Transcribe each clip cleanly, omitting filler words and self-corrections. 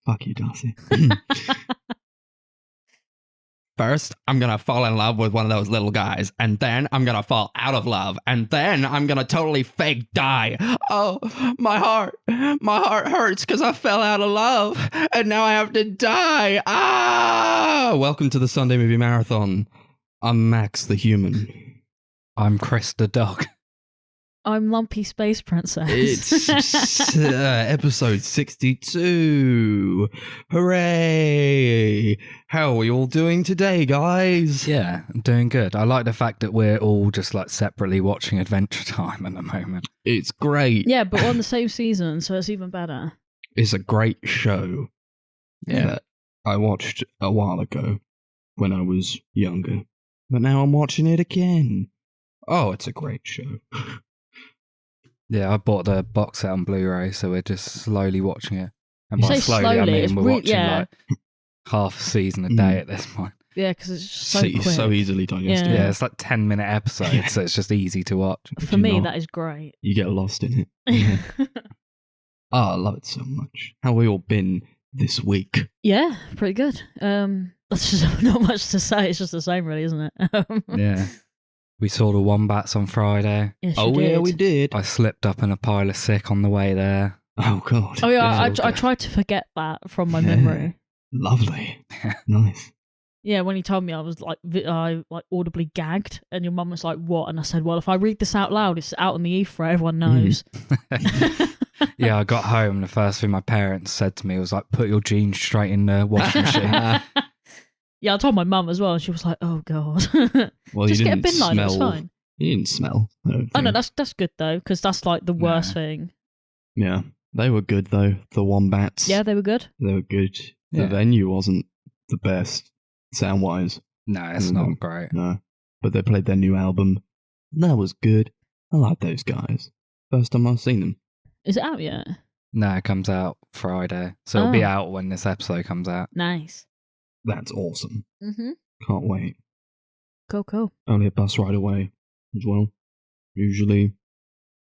Fuck you, Darcy. First, I'm going to fall in love with one of those little guys, and then I'm going to fall out of love, and then I'm going to totally fake die. Oh, my heart hurts because I fell out of love, and now I have to die. Ah! Welcome to the Sunday Movie Marathon. I'm Max the Human. I'm Chris the Dog. I'm Lumpy Space Princess. It's episode 62. Hooray! How are we all doing today, guys? Yeah, I'm doing good. I like the fact that we're all just like separately watching Adventure Time at the moment. It's great. Yeah, but we're on the same season, so it's even better. It's a great show. Yeah. That I watched a while ago when I was younger. But now I'm watching it again. Oh, it's a great show. Yeah, I bought the box set on Blu-ray, so we're just slowly watching it. And You by say slowly, I slowly, it's mean we're watching yeah. like half a season a day at this point. Yeah, because it's just so See, quick. so easily digestible. Yeah, it's like 10-minute episodes, so it's just easy to watch. For you me, not? that is great. You get lost in it. Yeah. Oh, I love it so much. How have we all been this week? Yeah, pretty good. That's just not much to say. It's just the same, really, isn't it? Yeah. We saw the wombats on Friday. Yes, Oh, you yeah, did. we did. I slipped up in a pile of sick on the way there. Oh, God. Oh yeah, Yeah. I tried to forget that from my Yeah. memory. Lovely. Nice. Yeah, when he told me, I was like, I like audibly gagged, and your mum was like, "What?" And I said, "Well, if I read this out loud, it's out in the ether. Everyone knows." Yeah, I got home and the first thing my parents said to me was like, put your jeans straight in the washing machine. Yeah, I told my mum as well, and she was like, "Oh God." Well, Just you get a didn't bin liner, it's smell. fine. You didn't smell. I don't Oh no, think. that's good though, because that's like the worst thing. Yeah. They were good, though. The wombats. Yeah, they were good. They were good. The Yeah. venue wasn't the best, sound-wise. No, it's not great. No. But they played their new album. And that was good. I like those guys. First time I've seen them. Is it out yet? No, it comes out Friday. So it'll be Oh. out when this episode comes out. Nice. That's awesome. Mm-hmm. Can't wait. Cool. Only a bus ride away as well. Usually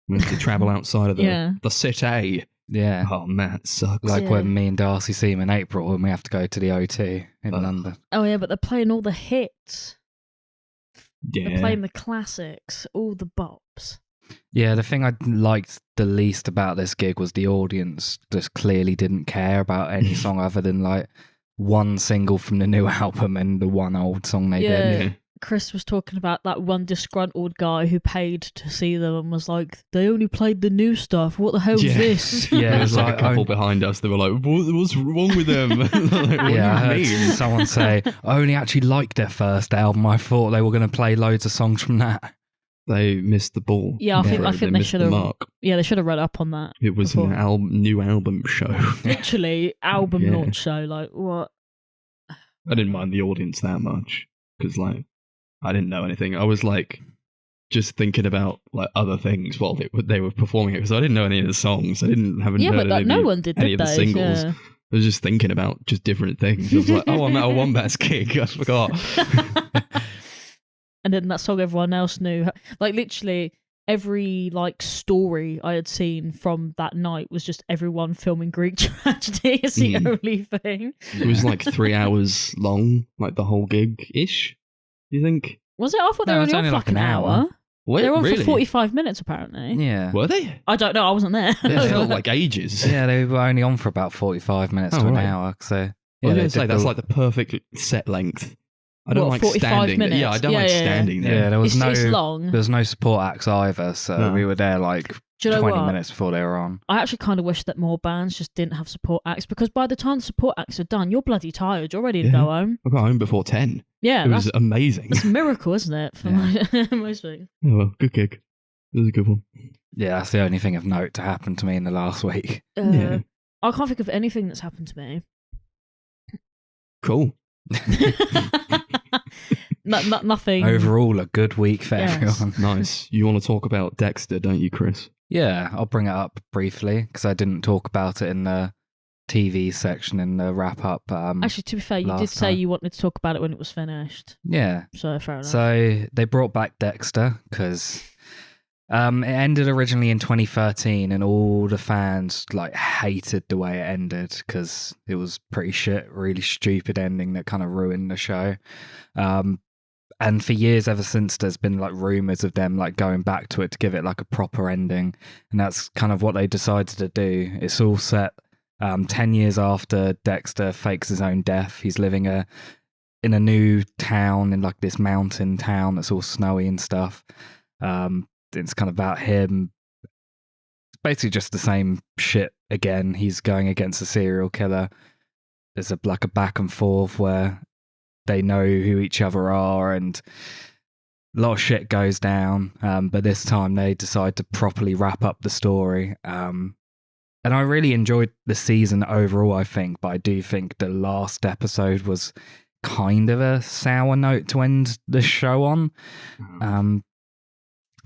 we have to travel outside of Yeah. the city. Yeah. Oh man, it sucks. Like Yeah. when me and Darcy see him in April and we have to go to the O2 in Ugh. London. Oh yeah, but they're playing all the hits. They're Yeah. playing the classics, all the bops. Yeah, the thing I liked the least about this gig was the audience just clearly didn't care about any song other than like one single from the new album and the one old song they did. Yeah. Chris was talking about that one disgruntled guy who paid to see them and was like, "They only played the new stuff. What the hell's Yeah. this?" Yeah, There was like a like, couple oh- behind us that were like, what's wrong with them? Like, what Yeah, I do heard you mean? someone say, I only actually liked their first album. I thought they were going to play loads of songs from that. They missed the ball. Yeah, I think they missed should the have. mark. Yeah, they should have read up on that. It was before. an new album show. Literally album Yeah. launch show. Like what? I didn't mind the audience that much because, like, I didn't know anything. I was like, just thinking about like other things while they were performing it because I didn't know any of the songs. I haven't Yeah, heard but any, no one did any of the they? singles. Yeah. I was just thinking about just different things. I was like, oh, I'm at a Wombats gig. I forgot. And then that song everyone else knew. Like literally every like story I had seen from that night was just everyone filming Greek tragedy. Is the only thing. It was like 3 hours long, like the whole gig ish. You think? Was it? I thought they No, were it's only on only for like like an an hour. hour. What? They were on Really? for 45 minutes apparently. Yeah. Were they? I don't know. I wasn't there. It felt like ages. Yeah, they were only on for about 45 minutes Oh, to an right. hour. So, I yeah, was they going to say did that's the- like the perfect set length. I don't What, like 45 standing. minutes? Yeah, I don't Yeah, like yeah, yeah. standing there. Yeah, there was It's no long. there was no support acts either, so No. we were there like Do you know 20 what? minutes before they were on. I actually kind of wish that more bands just didn't have support acts because by the time the support acts are done, you're bloody tired. You're ready to Yeah. go home. I got home before 10. Yeah, It was amazing. that's a miracle, isn't it? For most things. Oh, well, good gig. It was a good one. Yeah, that's the only thing of note to happen to me in the last week. Yeah. I can't think of anything that's happened to me. Cool. Nothing. Overall, a good week for Yes. everyone. Nice. You want to talk about Dexter, don't you, Chris? Yeah, I'll bring it up briefly because I didn't talk about it in the TV section in the wrap up. Actually, to be fair, you did last say time. you wanted to talk about it when it was finished. Yeah. So fair enough. So they brought back Dexter because It ended originally in 2013, and all the fans like hated the way it ended because it was pretty shit, really stupid ending that kind of ruined the show. And for years ever since, there's been like rumors of them like going back to it to give it like a proper ending, and that's kind of what they decided to do. It's all set 10 years after Dexter fakes his own death. He's living in a new town, in like this mountain town that's all snowy and stuff. It's kind of about him. It's basically just the same shit again. He's going against a serial killer. There's a back and forth where they know who each other are, and a lot of shit goes down. But this time they decide to properly wrap up the story. And I really enjoyed the season overall, I think, but I do think the last episode was kind of a sour note to end the show on.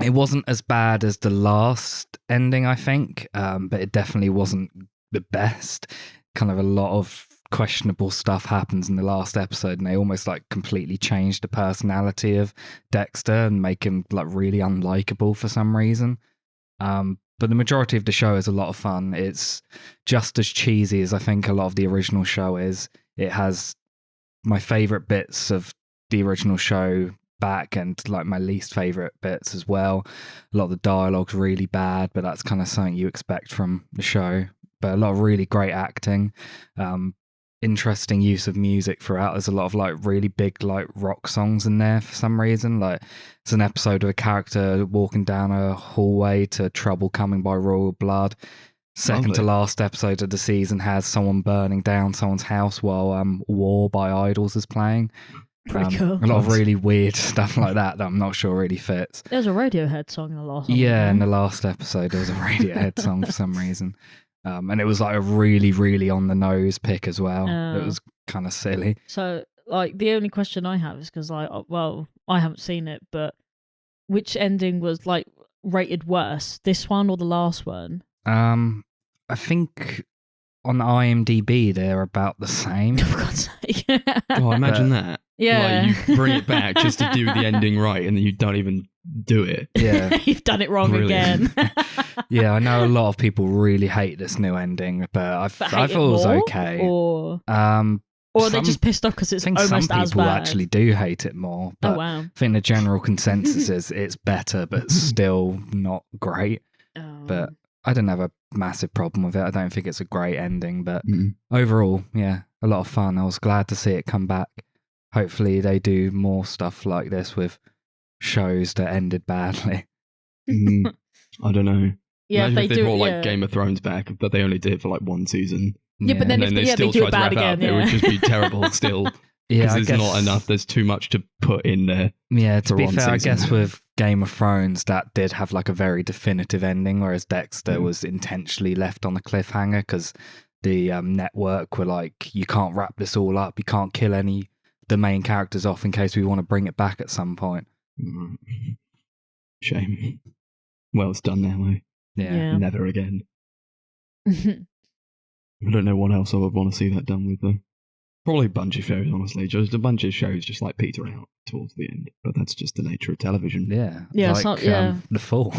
It wasn't as bad as the last ending, I think, but it definitely wasn't the best. Kind of a lot of questionable stuff happens in the last episode, and they almost like completely changed the personality of Dexter and make him like really unlikable for some reason. But the majority of the show is a lot of fun. It's just as cheesy as I think a lot of the original show is. It has my favorite bits of the original show back and like my least favorite bits as well. A lot of the dialogue's really bad, but that's kind of something you expect from the show. But a lot of really great acting, interesting use of music throughout. There's a lot of like really big like rock songs in there for some reason. Like it's an episode of a character walking down a hallway to Trouble Coming by Royal Blood. Second to last episode of the season has someone burning down someone's house while War by Idols is playing. Pretty cool. A lot of really weird stuff like that I'm not sure really fits. There's a Radiohead song in the last one. Yeah, in the last episode there was a Radiohead song for some reason. And it was like a really, really on the nose pick as well. It was kind of silly. So, like, the only question I have is because, like, well, I haven't seen it, but which ending was like rated worse, this one or the last one? I think on IMDb they're about the same. For God's sake. Oh, imagine that. Yeah. Like you bring it back just to do the ending right, and then you don't even do it. Yeah. You've done it wrong Brilliant. again. Yeah, I know a lot of people really hate this new ending, but I thought it was okay. Or are they just pissed off because it's almost some as bad? people actually do hate it more. But Oh, wow. I think the general consensus is it's better, but still not great. But I didn't have a massive problem with it. I don't think it's a great ending, but overall, yeah, a lot of fun. I was glad to see it come back. Hopefully they do more stuff like this with shows that ended badly. I don't know. Yeah, Imagine if they do brought it, like Game of Thrones back, but they only did it for like one season. Yeah, but then And then if they still they do tried it to bad wrap it again, up. It would just be terrible still. Yeah, Because there's not enough. There's too much to put in there. Yeah, to for be one fair, I season. guess with Game of Thrones, that did have like a very definitive ending, whereas Dexter was intentionally left on a cliffhanger because the network were like, you can't wrap this all up. You can't kill any the main characters off in case we want to bring it back at some point. Shame. Well, it's done now, eh? Yeah. Never again. I don't know what else I would want to see that done with, though. Probably a bunch of shows, honestly. Just a bunch of shows just like peter out towards the end. But that's just the nature of television. Yeah. Yeah, like, so- yeah. The Fall.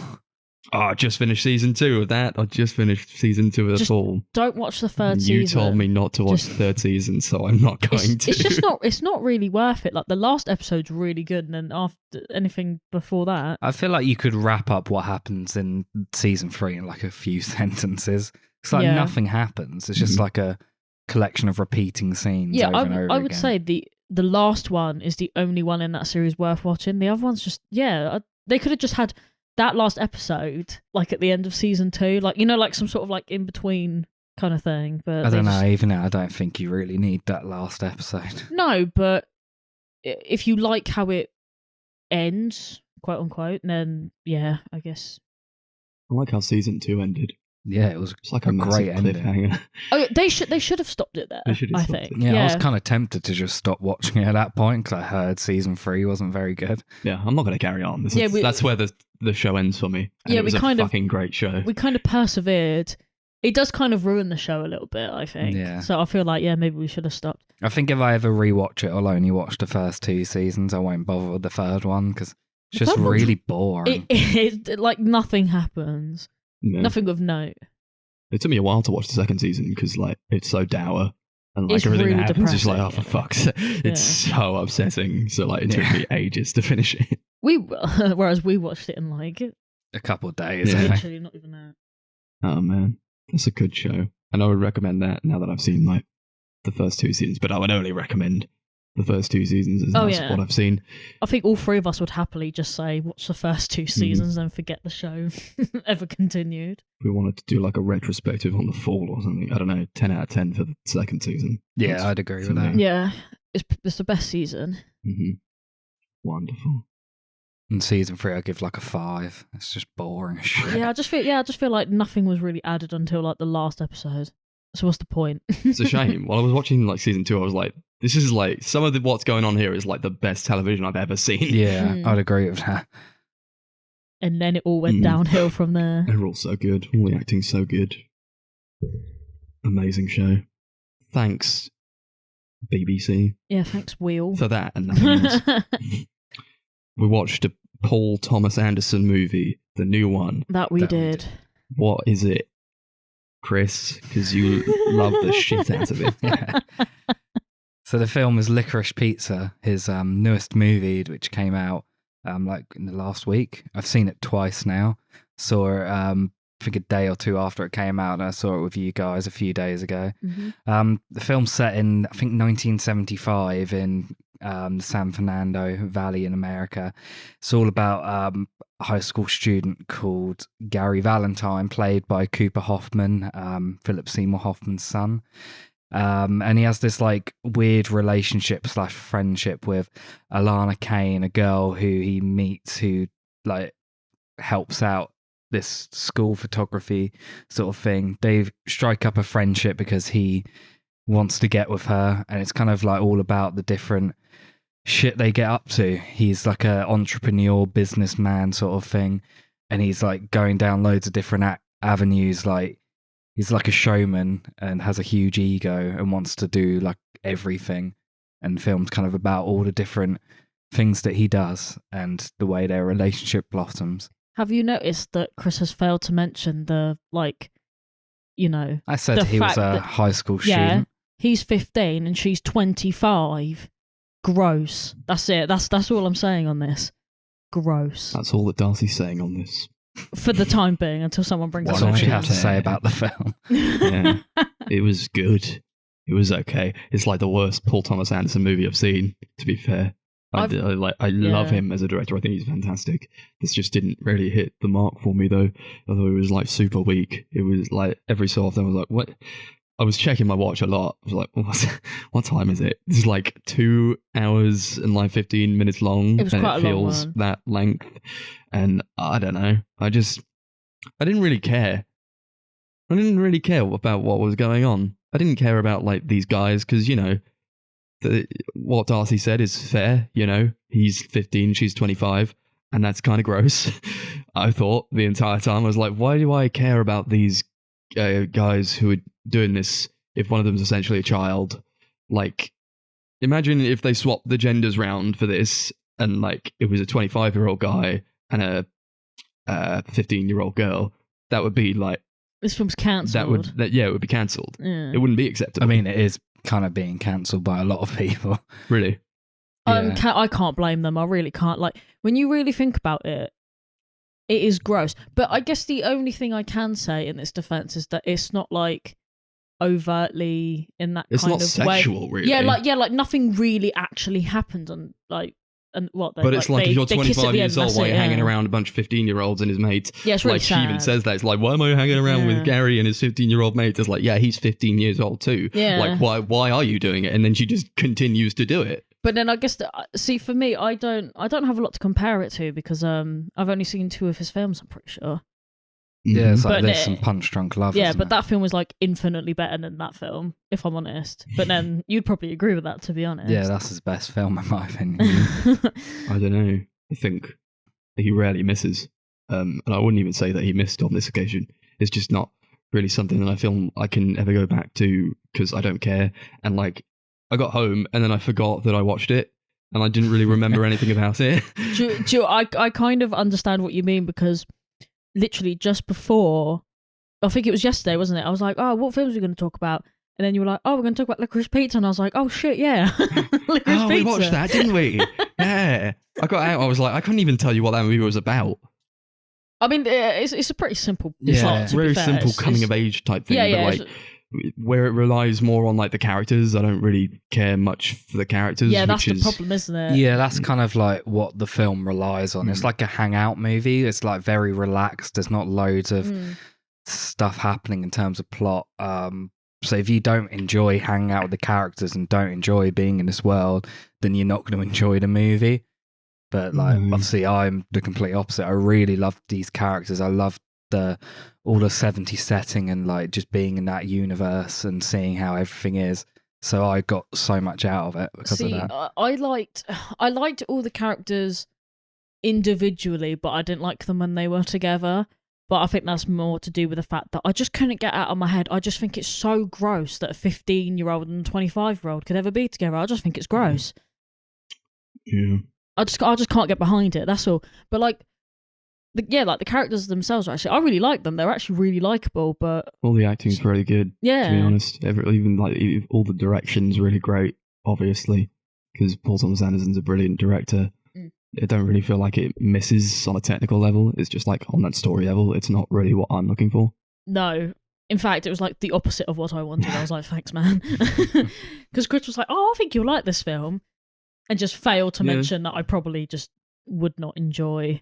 Oh, I just finished season 2 of that. I just finished season 2 of The Just Fall. Don't watch the third You season. told me not to watch Just- the third season, so I'm not going to. It's just not. It's not really worth it. Like the last episode's really good, and then after anything before that, I feel like you could wrap up what happens in season 3 in like a few sentences. It's like Yeah. nothing happens. It's just like a collection of repeating scenes yeah, over and over I would again. say the last one is the only one in that series worth watching. The other ones just they could have just had that last episode like at the end of season 2, like like some sort of like in between kind of thing. But I they don't know. just- Even now, I don't think you really need that last episode. No, but if you like how it ends, quote unquote, then yeah, I guess. I like how season 2 ended. Yeah, it was It's like a a massive great ending. cliffhanger. Oh, they should have stopped it there. They should have I stopped think. it. Yeah, I was kind of tempted to just stop watching it at that point because I heard season 3 wasn't very good. Yeah, I'm not going to carry on. That's where the show ends for me. And Yeah, it was we a kind of- fucking great show. We kind of persevered. It does kind of ruin the show a little bit, I think. Yeah. So I feel like maybe we should have stopped. I think if I ever rewatch it, I'll only watch the first 2 seasons. I won't bother with the third one because It's just really boring. It like nothing happens. Yeah. Nothing of note. It took me a while to watch the second season because like it's so dour and like It's everything really that happens is like, oh, depressing, for fuck's sake. It's so upsetting. So like it took me ages to finish it. Whereas we watched it in like A couple of days. Yeah. literally not even that. Oh man, that's a good show. And I would recommend that now that I've seen like the first 2 seasons, but I would only recommend the first 2 seasons as that's what I've seen. I think all 3 of us would happily just say watch the first 2 seasons and forget the show ever continued. If we wanted to do like a retrospective on The Fall or something, I don't know, 10 out of 10 for the second season. Yeah, That's I'd agree for with that. me. Yeah, it's the best season. Wonderful. And season 3, I give like a 5. It's just boring as shit. Yeah, I just feel like nothing was really added until like the last episode. So what's the point? It's a shame. While I was watching like season 2, I was like, this is like some of what's going on here is like the best television I've ever seen. Yeah, I'd agree with that. And then it all went downhill from there. They're all so good. All the acting's so good. Amazing show. Thanks, BBC, Yeah, thanks, Wheel. for that and nothing else. We watched a Paul Thomas Anderson movie, the new one. That we That we did. did. What is it, Chris? Because you love the shit out of it. Yeah. So the film is Licorice Pizza, his newest movie, which came out like in the last week. I've seen it twice now. Saw it, I think a day or 2 after it came out, and I saw it with you guys a few days ago. The film's set in, I think, 1975 in the San Fernando Valley in America. It's all about a high school student called Gary Valentine, played by Cooper Hoffman, Philip Seymour Hoffman's son. And he has this like weird relationship / friendship with Alana Kane, a girl who he meets who like helps out this school photography sort of thing. They strike up a friendship because he wants to get with her, and it's kind of like all about the different shit they get up to. He's like a entrepreneur, businessman sort of thing, and he's like going down loads of different avenues. Like he's like a showman and has a huge ego and wants to do like everything, and film's kind of about all the different things that he does and the way their relationship blossoms. Have you noticed that Chris has failed to mention the, like, you know... I said the he was fact a that- high school Yeah, student. he's 15 and she's 25. Gross. That's it. That's all I'm saying on this. Gross. That's all that Darcy's saying on this. For the time being, until someone brings That's it all up she again. has to say about the film. Yeah. It was good. It was okay. It's like the worst Paul Thomas Anderson movie I've seen, to be fair. I love him as a director. I think he's fantastic. This just didn't really hit the mark for me, though. Although it was like super weak. It was like every so often I was like, what? I was checking my watch a lot. I was like, what time is it? This is like 2 hours and like 15 minutes long. It was and quite it a long feels one. that length. And I don't know. I didn't really care. I didn't really care about what was going on. I didn't care about like these guys because, you know, what Darcy said is fair. You know, he's 15, she's 25, and that's kind of gross. I thought the entire time. I was like, why do I care about these guys who are doing this if one of them's essentially a child? Like, imagine if they swapped the genders round for this and like it was a 25-year-old guy and a 15-year-old girl. That would be like, This film's cancelled. it would be cancelled. Yeah. It wouldn't be acceptable. I mean, it is kind of being cancelled by a lot of people. Really? Yeah. I can't blame them. I really can't. Like, when you really think about it, it is gross. But I guess the only thing I can say in its defense is that it's not like overtly in that It's kind not of sexual, way. really. Yeah, like nothing really actually happened, and like, and what? They, But it's like if you're they kiss at 25 the years end, old that's while it, you're hanging yeah. around a bunch of 15-year-olds and his mates. Yeah, it's really like, she even sad. says that. It's like, why am I hanging around Yeah. with Gary and his 15-year-old mate? It's like, yeah, he's 15 years old too. Yeah. Like, why are you doing it? And then she just continues to do it. But then I guess see, for me, I don't have a lot to compare it to because I've only seen 2 of his films. I'm pretty sure. Yeah, it's like But there's it- some Punch Drunk Love. Yeah, isn't but it? that film was like infinitely better than that film, if I'm honest. But then you'd probably agree with that, to be honest. Yeah, that's his best film in my opinion. I don't know. I think he rarely misses. And I wouldn't even say that he missed on this occasion. It's just not really something that I feel I can ever go back to because I don't care. And like, I got home and then I forgot that I watched it. and I didn't really remember anything about it. I kind of understand what you mean, because literally just before, I think it was yesterday, wasn't it? I was like, oh, what films are we going to talk about? And then you were like, oh, we're going to talk about Licorice Pizza. And I was like, oh, shit, yeah. Licorice Pizza. We watched that, didn't we? Yeah. I got out, I was like, I couldn't even tell you what that movie was about. I mean, it's a pretty simple plot, to very be fair. simple coming of age type thing. Yeah, but like, where it relies more on like the characters, I don't really care much for the characters. Yeah, that's the problem, isn't it? Yeah, that's kind of like what the film relies on. It's like a hangout movie. It's like very relaxed. There's not loads of stuff happening in terms of plot. So if you don't enjoy hanging out with the characters and don't enjoy being in this world, then you're not going to enjoy the movie. But like, obviously, I'm the complete opposite. I really loved these characters. I loved all the 70s setting and like just being in that universe and seeing how everything is. So I got so much out of it because of that. I liked all the characters individually, but I didn't like them when they were together. But I think that's more to do with the fact that I just couldn't get out of my head. I just think it's so gross that a 15-year-old and a 25-year-old could ever be together. I just think it's gross. Yeah. I just can't get behind it. That's all. But like, the characters themselves are actually, I really like them. They're actually really likable. But all the acting's really good. Yeah. To be honest, even like all the direction's really great. Obviously, because Paul Thomas Anderson's a brilliant director. I don't really feel like it misses on a technical level. It's just like on that story level, it's not really what I'm looking for. No. In fact, it was like the opposite of what I wanted. I was like, thanks, man. Because Chris was like, oh, I think you'll like this film. And just failed to mention that I probably just would not enjoy.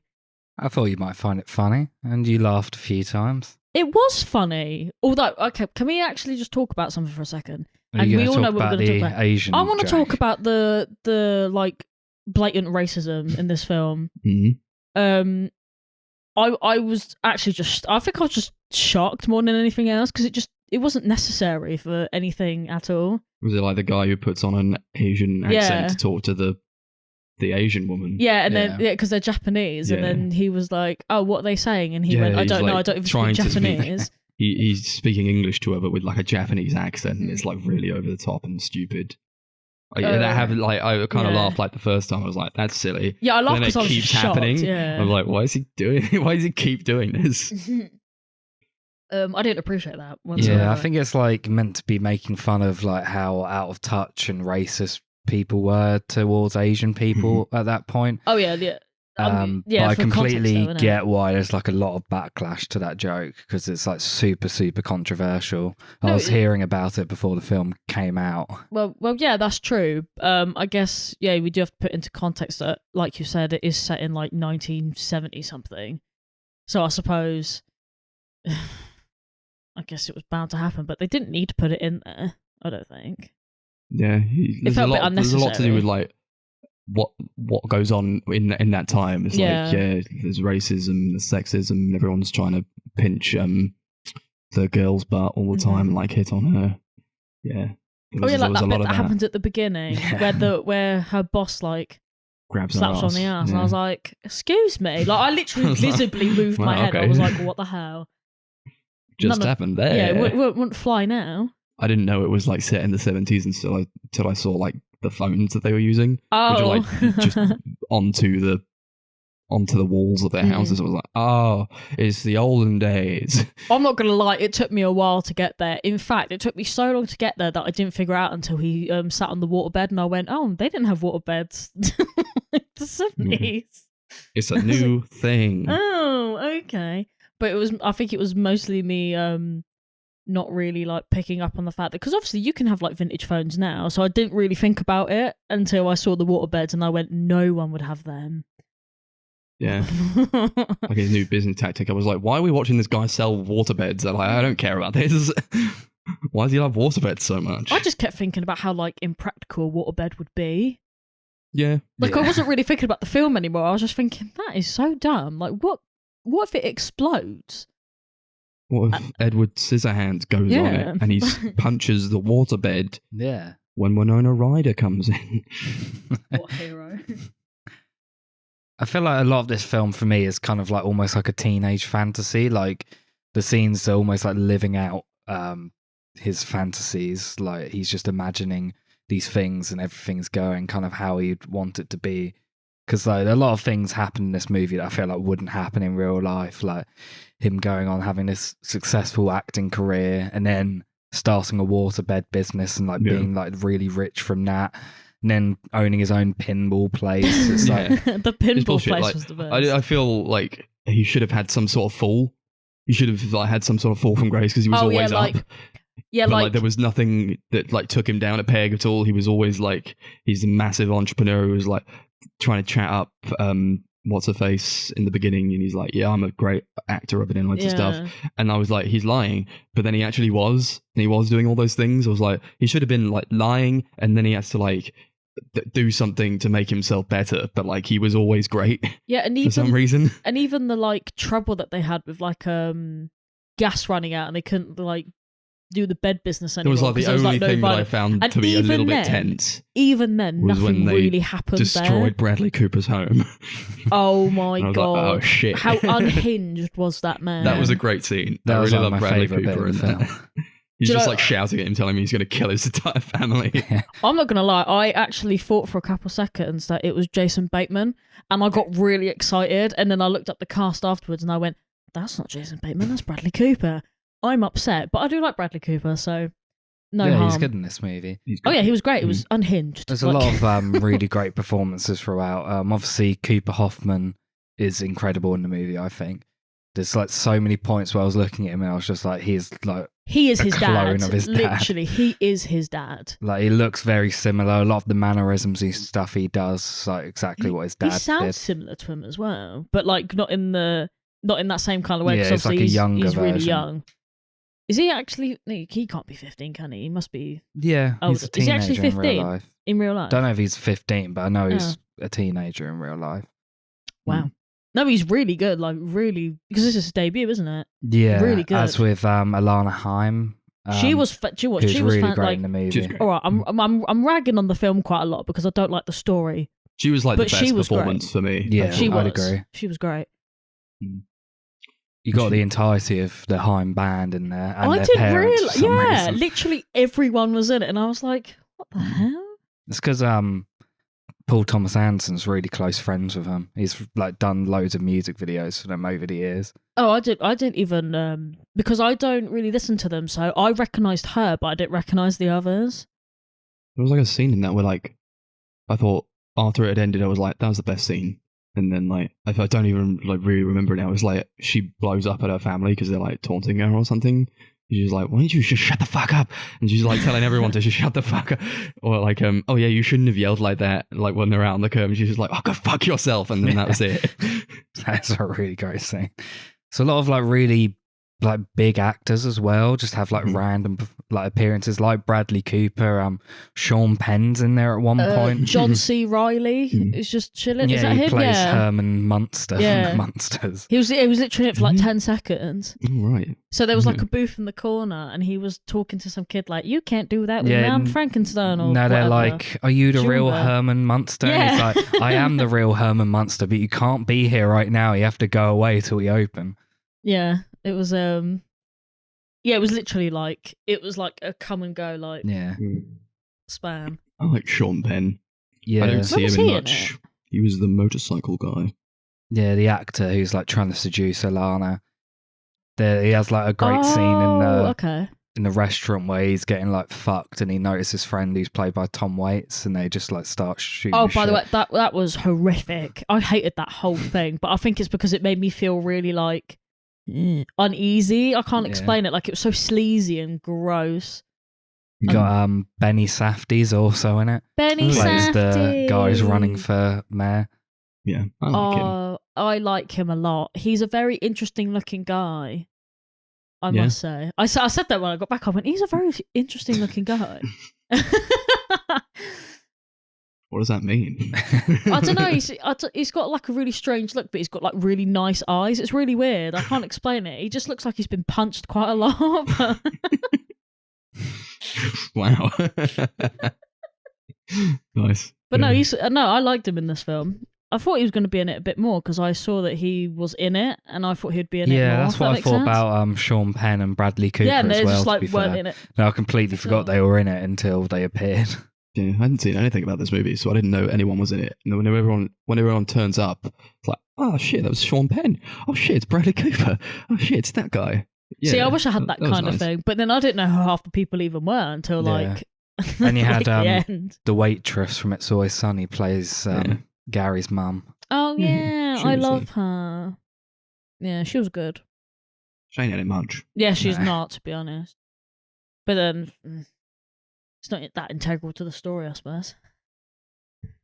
I thought you might find it funny, and you laughed a few times. It was funny. Although, okay, can we actually just talk about something for a secing? And we all know what we're going to talk about. Asian I want to talk about the like blatant racism in this film. Mm-hmm. I was actually I think I was just shocked more than anything else, because it wasn't necessary for anything at all. Was it like the guy who puts on an Asian accent to talk to the Asian woman? Yeah, and then because they're Japanese, and then he was like, "Oh, what are they saying?" And he went, "I don't know. I don't even speak Japanese." He's speaking English to her, but with like a Japanese accent, and it's like really over the top and stupid. That happened. Like I kind of laughed like the first time. I was like, "That's silly." Yeah, I laughed because I was keeps shocked, happening. Yeah. I was like, "Why is he doing? Why does he keep doing this?" I didn't appreciate that. Yeah, I think it's like meant to be making fun of like how out of touch and racist people were towards Asian people at that point. Oh yeah. But I completely get why there's like a lot of backlash to that joke, because it's like super, super controversial. I was hearing about it before the film came out. Well, yeah, that's true. I guess, yeah, we do have to put into context that, like you said, it is set in like 1970 something. So I suppose, I guess it was bound to happen, but they didn't need to put it in there, I don't think. Yeah, it felt a bit unnecessary. There's a lot to do with like what goes on in that time. It's like there's racism, there's sexism, everyone's trying to pinch the girl's butt all the time and like hit on her. Yeah. Like that bit that happened at the beginning where her boss like grabs slaps her on the ass, and I was like, excuse me. Like I literally visibly moved my head. I was like, what the hell? Just happened there. Yeah, it wouldn't fly now. I didn't know it was like set in the 70s until I saw like the phones that they were using, which were like just onto the walls of their houses. I was like, oh, it's the olden days. I'm not gonna lie, it took me a while to get there. In fact, it took me so long to get there that I didn't figure out until he sat on the waterbed, and I went, oh, they didn't have waterbeds in the 70s. It's a new thing. Oh, okay. But I think it was mostly me not really like picking up on the fact that, because obviously you can have like vintage phones now, so I didn't really think about it until I saw the waterbeds, and I went, no one would have them. Yeah. Like his new business tactic. I was like, why are we watching this guy sell waterbeds? I'm like, I don't care about this. Why does he love waterbeds so much? I just kept thinking about how like impractical a waterbed would be. Yeah. Like I wasn't really thinking about the film anymore. I was just thinking, that is so dumb. Like what if it explodes? What if Edward Scissorhands goes on it and he punches the waterbed? Yeah. When Winona Ryder comes in. What a hero. I feel like a lot of this film for me is kind of like almost like a teenage fantasy. Like the scenes are almost like living out his fantasies. Like he's just imagining these things and everything's going kind of how he'd want it to be. Because like a lot of things happen in this movie that I feel like wouldn't happen in real life, like him going on having this successful acting career and then starting a waterbed business and like being like really rich from that, and then owning his own pinball place. It's like the pinball place like, was the best. I feel like he should have had some sort of fall. He should have like had some sort of fall from grace because he was always up. Yeah, but like there was nothing that like took him down a peg at all. He was always like, he's a massive entrepreneur who was like trying to chat up what's her face in the beginning, and he's like, yeah, I'm a great actor, I've been in loads of stuff. And I was like, he's lying, but then he actually was, and he was doing all those things. I was like, he should have been like lying, and then he has to like do something to make himself better, but like he was always great. Yeah, and even for some reason, and even the like trouble that they had with like gas running out, and they couldn't like do the bed business anymore. It was like the only thing that I found to be a little bit tense. Even then, nothing really happened. Destroyed Bradley Cooper's home. Oh my god! Like, oh shit! How unhinged was that man? That was a great scene. That I was really like love my Bradley favourite Cooper bit in of the that. film. He's just like shouting at him, telling him he's going to kill his entire family. I'm not going to lie, I actually thought for a couple seconds that it was Jason Bateman, and I got really excited, and then I looked up the cast afterwards and I went, that's not Jason Bateman, that's Bradley Cooper. I'm upset, but I do like Bradley Cooper, so no harm. He's good in this movie. Oh yeah, he was great. It was unhinged. There's a lot of really great performances throughout. Obviously, Cooper Hoffman is incredible in the movie, I think. There's like so many points where I was looking at him and I was just like, he is his dad. Of his dad. Literally, he is his dad. Like he looks very similar. A lot of the mannerisms and stuff he does, like exactly what his dad did. He sounds similar to him as well, but like not in that same kind of way. Yeah, it's like a younger he's really version. young. Is he actually? No, he can't be 15, can he? He must be. Yeah, he's a teenager is he actually 15 in real life. In real life? Don't know if he's 15, but I know he's a teenager in real life. Wow. No, he's really good. Like really, because this is his debut, isn't it? Yeah, really good. As with Alana Haim. She was. She was really great in the movie. All right, I'm ragging on the film quite a lot because I don't like the story. She was like but the best performance for me. Yeah, I'd agree. She was great. You got the entirety of the Haim band in there. And I their didn't parents realize. for some Yeah, reason. literally everyone was in it, and I was like, "What the hell?" It's because Paul Thomas Anderson's really close friends with him. He's like done loads of music videos for them over the years. Oh, I didn't even because I don't really listen to them, so I recognised her, but I didn't recognise the others. There was like a scene in that where like I thought after it had ended, I was like, that was the best scene. And then like I don't even like really remember it now. It was like she blows up at her family because they're like taunting her or something. She's like, why don't you just shut the fuck up? And she's like telling everyone to just shut the fuck up. Or like, oh yeah, you shouldn't have yelled like that. Like when they're out on the curb, and she's just like, oh, go fuck yourself. And then that was it. That's a really great scene. So a lot of like really like big actors as well just have like random like appearances, like Bradley Cooper. Sean Penn's in there at one point. John C. Reilly is just chilling. Yeah, is that he him? plays Yeah. Herman Munster from the Munsters. He was literally in it for like 10 seconds. Right. So there was like a booth in the corner, and he was talking to some kid like, "You can't do that with Jan Frankenstein." Or no, they're whatever. like, "Are you the real Jumbo. Herman Munster?" And he's like, "I am the real Herman Munster, but you can't be here right now. You have to go away till we open." Yeah, it was it was literally like a come and go like span. I like Sean Penn. Yeah, I don't see him in in much. it? He was the motorcycle guy. Yeah, the actor who's like trying to seduce Alana. He has like a great scene in the restaurant where he's getting like fucked, and he notices his friend who's played by Tom Waits, and they just like start shooting. Oh, by the way, that was horrific. I hated that whole thing, but I think it's because it made me feel really like uneasy. I can't explain it. Like it was so sleazy and gross. You got Benny Safdie's also in it. Benny plays Safdie. the guy who's running for mayor. Yeah, I like him. I like him a lot. He's a very interesting looking guy, I must say. I said that when I got back. I went, he's a very interesting looking guy. What does that mean? I don't know. He's got like a really strange look, but he's got like really nice eyes. It's really weird. I can't explain it. He just looks like he's been punched quite a lot. But... Wow. Nice. But no, I liked him in this film. I thought he was going to be in it a bit more because I saw that he was in it, and I thought he'd be in it more. Yeah, that's what I thought about Sean Penn and Bradley Cooper as well. Yeah, they just like to be weren't fair. in it. No, I completely forgot they were in it until they appeared. Yeah, I hadn't seen anything about this movie, so I didn't know anyone was in it. And when everyone turns up, it's like, oh shit, that was Sean Penn. Oh shit, it's Bradley Cooper. Oh shit, it's that guy. Yeah, See, I wish I had that was kind of nice. thing, but then I didn't know who half the people even were until like. And you had the end. the waitress from It's Always Sunny plays Gary's mum. Oh yeah, she I was love her. Yeah, she was good. She ain't in it much. Yeah, she's No. not, to be honest. But then it's not that integral to the story, I suppose.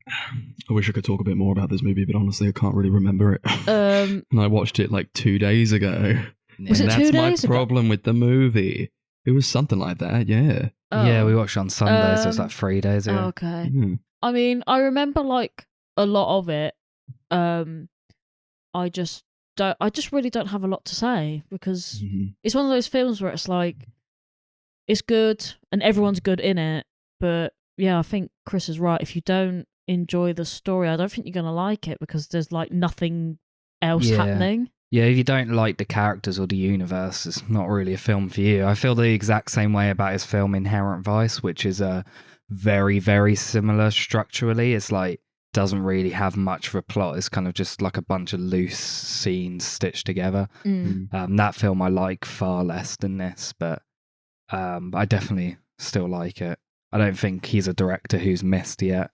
I wish I could talk a bit more about this movie, but honestly, I can't really remember it. Um, And I watched it like 2 days ago. Was And it that's 2 days my ago? problem with the movie. It was something like that, yeah. Yeah, we watched it on Sunday, so it's like 3 days ago. Okay. Mhm. I mean, I remember like a lot of it. I just really don't have a lot to say because Mhm. it's one of those films where it's like it's good and everyone's good in it, but yeah, I think Chris is right. If you don't enjoy the story, I don't think you're gonna like it because there's like nothing else Yeah. happening. Yeah, if you don't like the characters or the universe, it's not really a film for you. I feel the exact same way about his film Inherent Vice, which is very, very similar structurally. It's like doesn't really have much of a plot. It's kind of just like a bunch of loose scenes stitched together. That film I like far less than this, but I definitely still like it. I don't think he's a director who's missed yet.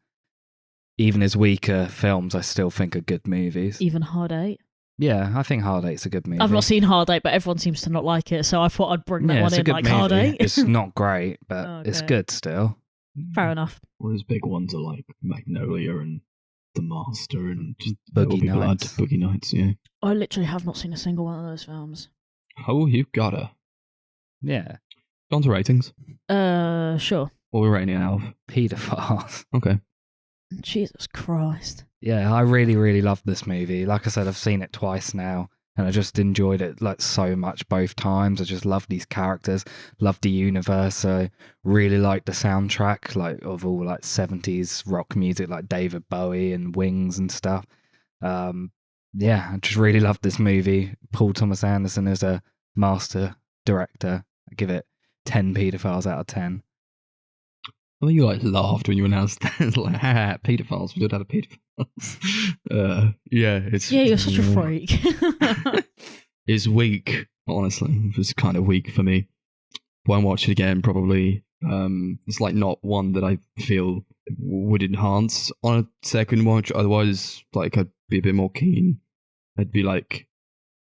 Even his weaker films, I still think are good movies. Even Hard Eight. Yeah, I think Hard Eight's a good movie. I've not seen Hard Eight, but everyone seems to not like it, so I thought I'd bring that one it's a in good like Hard movie. Eight. It's not great, but it's Okay. good still. Fair enough. Well, his big ones are like Magnolia and The Master and just Boogie There Will Be Nights. Blood, Boogie Nights, yeah. I literally have not seen a single one of those films. Oh, you gotta. Yeah. On to ratings. Sure. What we're rating it out of. Pedophiles. Okay. Jesus Christ. Yeah, I really, really love this movie. Like I said, I've seen it twice now, and I just enjoyed it like so much both times. I just love these characters, love the universe. I really like the soundtrack, like of all like 70s rock music, like David Bowie and Wings and stuff. Yeah, I just really love this movie. Paul Thomas Anderson is a master director. I give it 10 pedophiles out of 10. I think you like laughed when you announced that. It's like, ha, pedophiles. We don't have a pedophiles. Yeah, it's. Yeah, you're such a freak. It's weak, honestly. It was kind of weak for me. Won't watch it again, probably. It's like not one that I feel would enhance on a second watch. Otherwise, like, I'd be a bit more keen. I'd be like,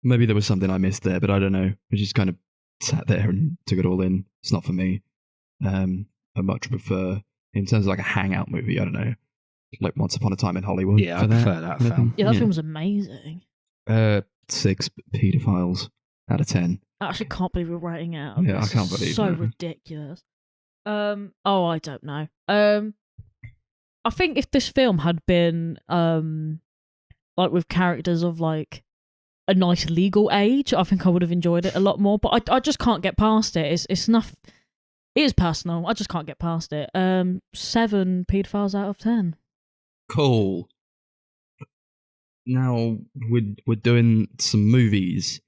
maybe there was something I missed there, but I don't know. I just kind of sat there and took it all in. It's not for me. I much prefer, in terms of like a hangout movie, I don't know, like Once Upon a Time in Hollywood. Yeah, I prefer that film. Yeah, that film was amazing. 6 pedophiles out of 10. I actually can't believe we're writing it out. Yeah, I This can't is believe so it. ridiculous. Oh, I don't know. I think if this film had been like with characters of like a nice legal age, I think I would have enjoyed it a lot more. But I just can't get past it. It's enough. It is personal. I just can't get past it. 7 pedophiles out of 10. Cool. Now we're doing some movies.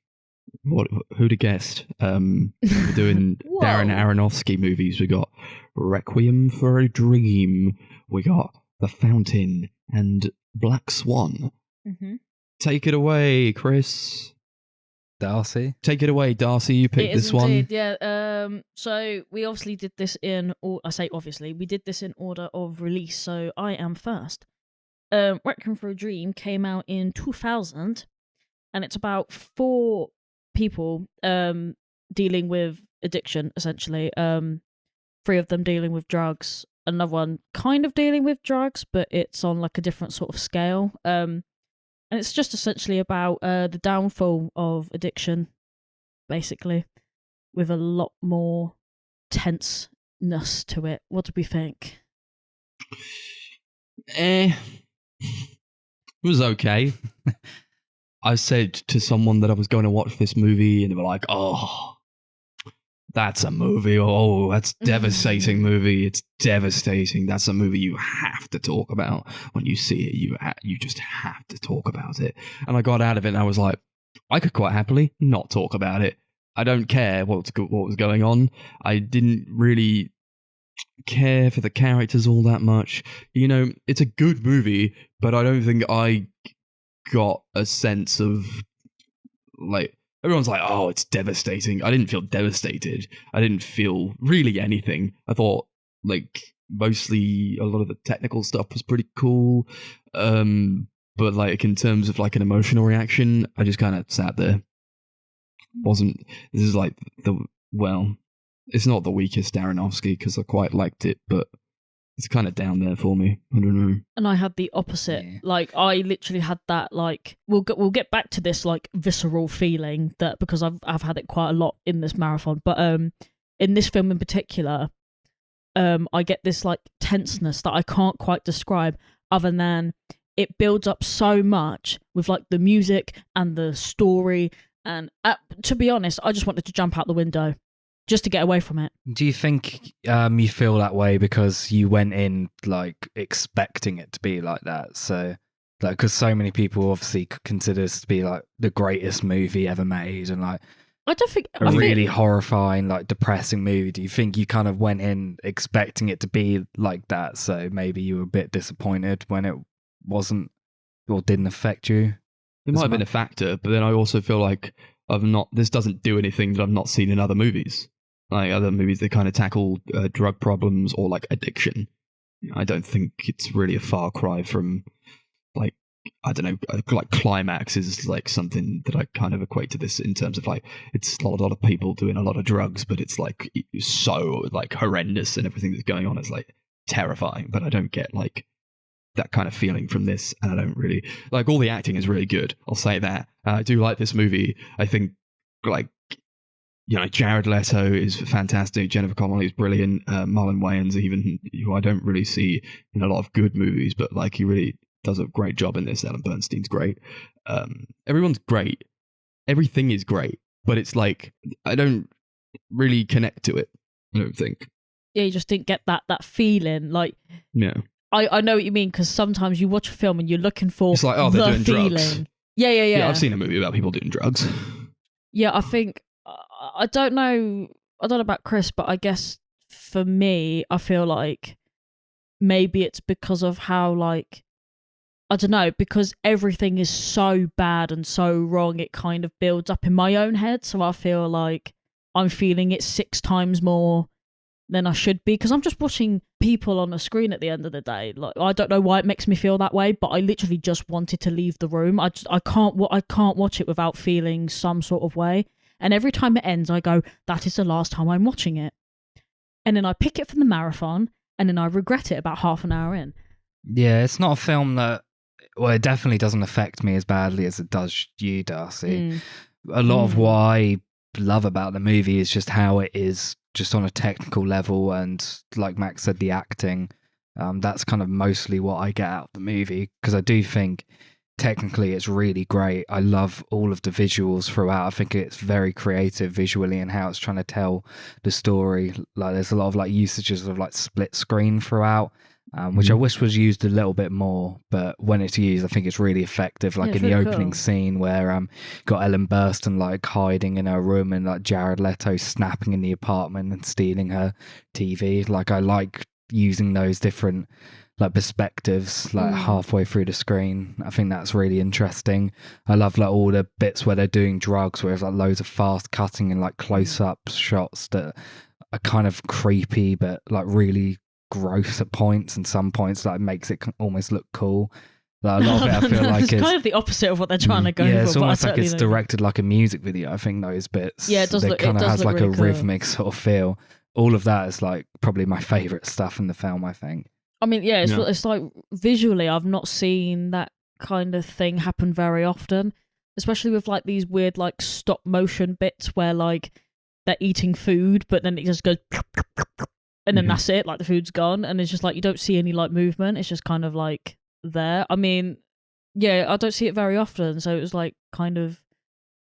Who'd have guessed? We're doing Whoa. Darren Aronofsky movies. We got Requiem for a Dream. We got The Fountain and Black Swan. Mm-hmm. Take it away, Chris. Darcy? Take it away, Darcy. You picked this one. Indeed, yeah. So we obviously did this in, or I say obviously, we did this in order of release. So I am first. Requiem for a Dream came out in 2000, and it's about 4 people dealing with addiction, essentially. 3 of them dealing with drugs, another one kind of dealing with drugs, but it's on like a different sort of scale. And it's just essentially about the downfall of addiction, basically, with a lot more tenseness to it. What do we think? It was okay. I said to someone that I was going to watch this movie, and they were like, "Oh, that's a movie. Oh, that's devastating movie. It's devastating. That's a movie you have to talk about. When you see it, you just have to talk about it." And I got out of it, and I was like, I could quite happily not talk about it. I don't care what was going on. I didn't really care for the characters all that much. You know, it's a good movie, but I don't think I got a sense of like everyone's like, oh, it's devastating. I didn't feel devastated. I didn't feel really anything. I thought like mostly a lot of the technical stuff was pretty cool. But like in terms of like an emotional reaction, I just kind of sat there. This is like it's not the weakest Aronofsky because I quite liked it, but it's kind of down there for me. I don't know. And I had the opposite. Yeah. Like I literally had that like we'll get back to this like visceral feeling that because I've had it quite a lot in this marathon, but in this film in particular, I get this like tenseness that I can't quite describe other than it builds up so much with like the music and the story. And to be honest, I just wanted to jump out the window just to get away from it. Do you think you feel that way because you went in like expecting it to be like that? So like, because so many people obviously consider this to be like the greatest movie ever made and like I don't think a really horrifying, like depressing movie. Do you think you kind of went in expecting it to be like that? So maybe you were a bit disappointed when it wasn't or didn't affect you? It might have been a factor, but then I also feel like this doesn't do anything that I've not seen in other movies. Like other movies that kind of tackle drug problems or like addiction. I don't think it's really a far cry from like, I don't know, like Climax is like something that I kind of equate to this in terms of like, it's a lot of people doing a lot of drugs, but it's like so like horrendous and everything that's going on is like terrifying, but I don't get like that kind of feeling from this, and I don't really like all the acting is really good. I'll say that. I do like this movie. I think like, you know, Jared Leto is fantastic. Jennifer Connelly is brilliant. Marlon Wayans, even who I don't really see in a lot of good movies, but like he really does a great job in this. Ellen Bernstein's great. Everyone's great. Everything is great, but it's like I don't really connect to it. I don't think. Yeah, you just didn't get that feeling. Like, yeah. I know what you mean, because sometimes you watch a film and you're looking for it's like, oh, they're doing feeling. Drugs. Yeah. I've seen a movie about people doing drugs. Yeah, I think I don't know about Chris, but I guess for me, I feel like maybe it's because of how like I don't know, because everything is so bad and so wrong, it kind of builds up in my own head. So I feel like I'm feeling it 6 times more than I should be, because I'm just watching people on a screen at the end of the day. Like I don't know why it makes me feel that way, but I literally just wanted to leave the room. I can't watch it without feeling some sort of way. And every time it ends, I go, that is the last time I'm watching it. And then I pick it from the marathon, and then I regret it about half an hour in. Yeah, it's not a film that, well, it definitely doesn't affect me as badly as it does you, Darcy. A lot of what I love about the movie is just how it is just on a technical level, and like Max said, the acting. That's kind of mostly what I get out of the movie, because I do think technically it's really great. I love all of the visuals throughout. I think it's very creative visually and how it's trying to tell the story. Like there's a lot of like usages of like split screen throughout, which I wish was used a little bit more, but when it's used, I think it's really effective. Like in the opening scene where got Ellen Burstyn like hiding in her room and like Jared Leto snapping in the apartment and stealing her TV. Like I like using those different like perspectives like halfway through the screen. I think that's really interesting. I love like all the bits where they're doing drugs, where there's like loads of fast cutting and like close-up shots that are kind of creepy but like really gross at points, and some points like makes it almost look cool. Like, a lot of it I feel like it's kind of the opposite of what they're trying to go for. Yeah, it's almost like it's directed like a music video. I think those bits, yeah, it does look, kind of has like really a rhythmic sort of feel. All of that is like probably my favorite stuff in the film, I think. I mean, yeah, it's like visually I've not seen that kind of thing happen very often, especially with like these weird like stop motion bits where like they're eating food but then it just goes and then that's it, like the food's gone, and it's just like you don't see any like movement. It's just kind of like there. I mean, yeah, I don't see it very often, so it was like kind of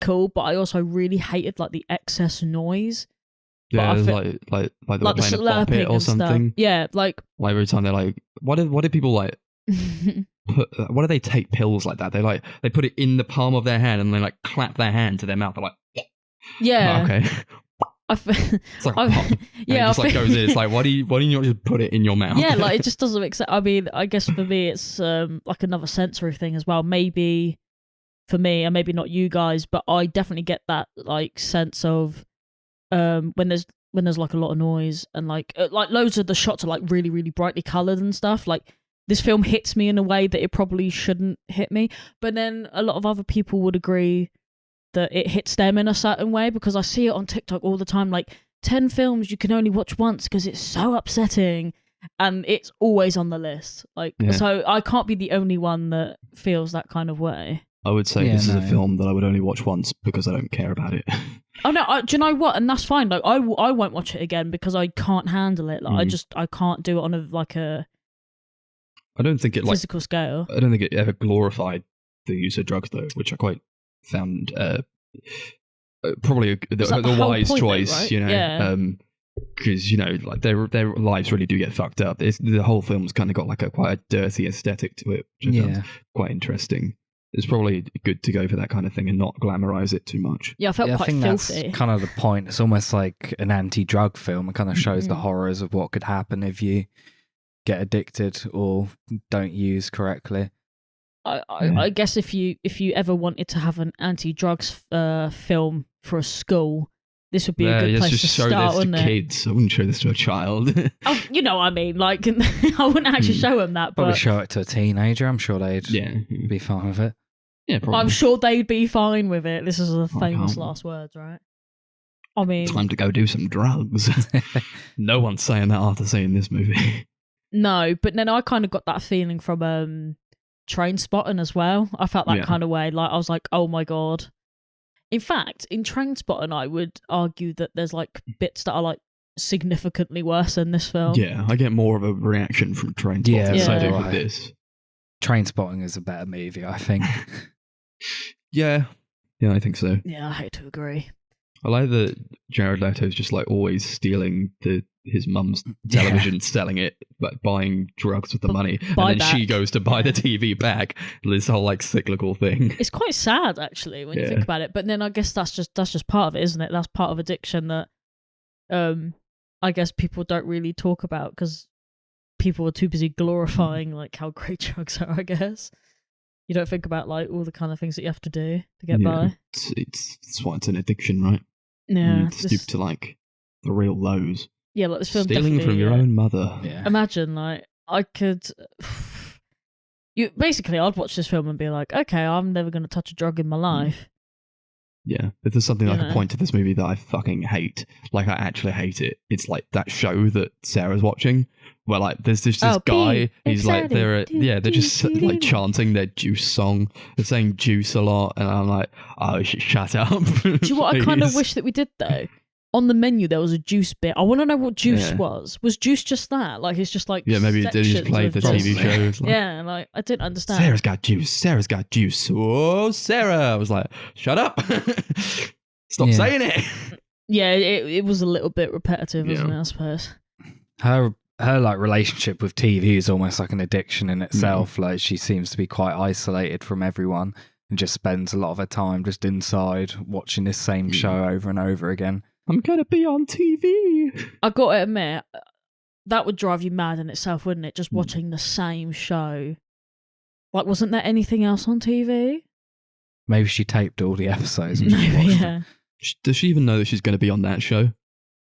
cool, but I also really hated like the excess noise. Yeah, like they were like playing a pop it or something. Stuff. Yeah, like every time they're like, what did people like why do they take pills like that? They put it in the palm of their hand and they like clap their hand to their mouth. They're like, yeah, oh, okay. It's like a I've- pop. And yeah, it just I like feel- goes in. It's like, why do you not just put it in your mouth? Yeah, like it just doesn't make sense. I mean, I guess for me, it's like another sensory thing as well. Maybe for me, and maybe not you guys, but I definitely get that like sense of when there's like a lot of noise and like loads of the shots are like really really brightly coloured and stuff. Like this film hits me in a way that it probably shouldn't hit me. But then a lot of other people would agree that it hits them in a certain way, because I see it on TikTok all the time. Like 10 films you can only watch once because it's so upsetting, and it's always on the list. Like, Yeah. so I can't be the only one that feels that kind of way. I would say Yeah, this is a no. film that I would only watch once because I don't care about it. Oh no, do you know what? And that's fine. Like I won't watch it again because I can't handle it. Like I can't do it on a I don't think it physical scale. I don't think it ever glorified the use of drugs though, which I quite found probably Is that the whole wise point, though, choice, right? you know. Yeah. Because like their lives really do get fucked up. The whole film's kind of got like quite a dirty aesthetic to it, which I found quite interesting. It's probably good to go for that kind of thing and not glamorize it too much. Yeah, I felt I quite think filthy. that's kind of the point. It's almost like an anti-drug film. It kind of shows the Mhm. horrors of what could happen if you get addicted or don't use correctly. I guess if you ever wanted to have an anti-drugs film for a school, this would be a good let's place just to show start, this to wouldn't it? kids. I wouldn't show this to a child. Oh, you know what I mean? Like, I wouldn't actually show them that, Probably but show it to a teenager. I'm sure they'd yeah, be fine with it. yeah, probably. I'm sure they'd be fine with it. This is the famous can't. last words, right? I mean, Time to go do some drugs. No one's saying that after seeing this movie. no, but then I kind of got that feeling from Train Spotting as well. I felt that Yeah. kind of way. Like, I was like, oh my God. In fact, in Train Spotting, I would argue that there's like bits that are like significantly worse than this film. Yeah, I get more of a reaction from Train Yeah, Spotting than I so do do with I. this. Train Spotting is a better movie, I think. Yeah, I think so. Yeah, I hate to agree. I like that Jared Leto's just like always stealing his mum's Yeah. television, selling it, like buying drugs with the money, and then she buyback. goes to buy the TV back. This whole like cyclical thing. It's quite sad actually when you Yeah. think about it. But then I guess that's just part of it, isn't it? That's part of addiction that I guess people don't really talk about because people are too busy glorifying like how great drugs are, I guess. You don't think about like all the kind of things that you have to do to get by. It's why it's an addiction, right? You Yeah. need to stoop to like the real lows. Yeah, like this film Stealing from definitely, your own mother. Yeah. Imagine like I could I'd watch this film and be like, okay, I'm never gonna touch a drug in my life. Yeah, if there's something You I know. could point to this movie that I fucking hate, like I actually hate it, it's like that show that Sarah's watching, where like there's just this Oh, guy, be he's like they're just like chanting their Juice song, they're saying Juice a lot, and I'm like, oh, shut up. Do you know what I kind of please. wish that we did though? On the menu there was a juice bit. I want to know what juice Yeah. was. Was juice just that? Like it's just like Yeah, maybe they just sections played of the juice. TV shows. Like, Yeah, like I didn't understand. Sarah's got juice. Sarah's got juice. Oh, Sarah! I was like, shut up. Stop Yeah. saying it. Yeah, it was a little bit repetitive, Yeah. isn't it? I suppose. Her like relationship with TV is almost like an addiction in itself. Like she seems to be quite isolated from everyone and just spends a lot of her time just inside watching this same show over and over again. I'm gonna be on TV. I got to admit, that would drive you mad in itself, wouldn't it? Hmm. Just watching the same show. Like, wasn't there anything else on TV? Maybe she taped all the episodes and just Maybe, watched yeah. them. Does she even know that she's going to be on that show?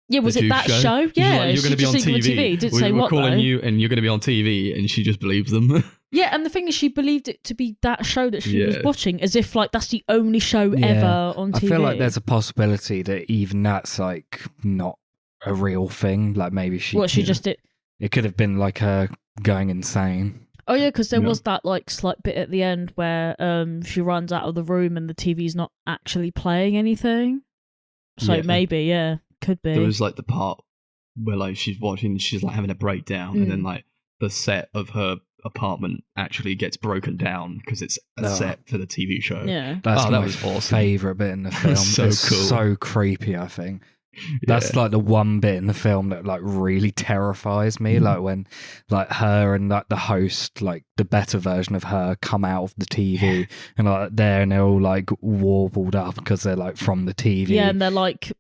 Yeah, was The it Juice that show? She's Yeah, like, you're going to be on just think of TV. Didn't we're say what calling though. you, and you're going to be on TV, and she just believes them. Yeah, and the thing is, she believed it to be that show that she was Yeah. watching, as if like that's the only show Yeah. ever on TV. I feel like there's a possibility that even that's like not a real thing. Like maybe she What she just did. it could have been like her going insane. Oh yeah, because there Yeah. was that like slight bit at the end where she runs out of the room and the TV's not actually playing anything. So Yeah. maybe, yeah, could be. There was like the part where like she's watching, she's like having a breakdown, and then like the set of her apartment actually gets broken down because it's a Oh. set for the TV show. Yeah. That's Oh, that my was awesome. favorite bit in the film. So It's cool. so creepy, I think. That's like the one bit in the film that like really terrifies me. Like when like her and like the host, like the better version of her, come out of the TV and like there and they're all like warbled up because they're like from the TV. Yeah, and they're like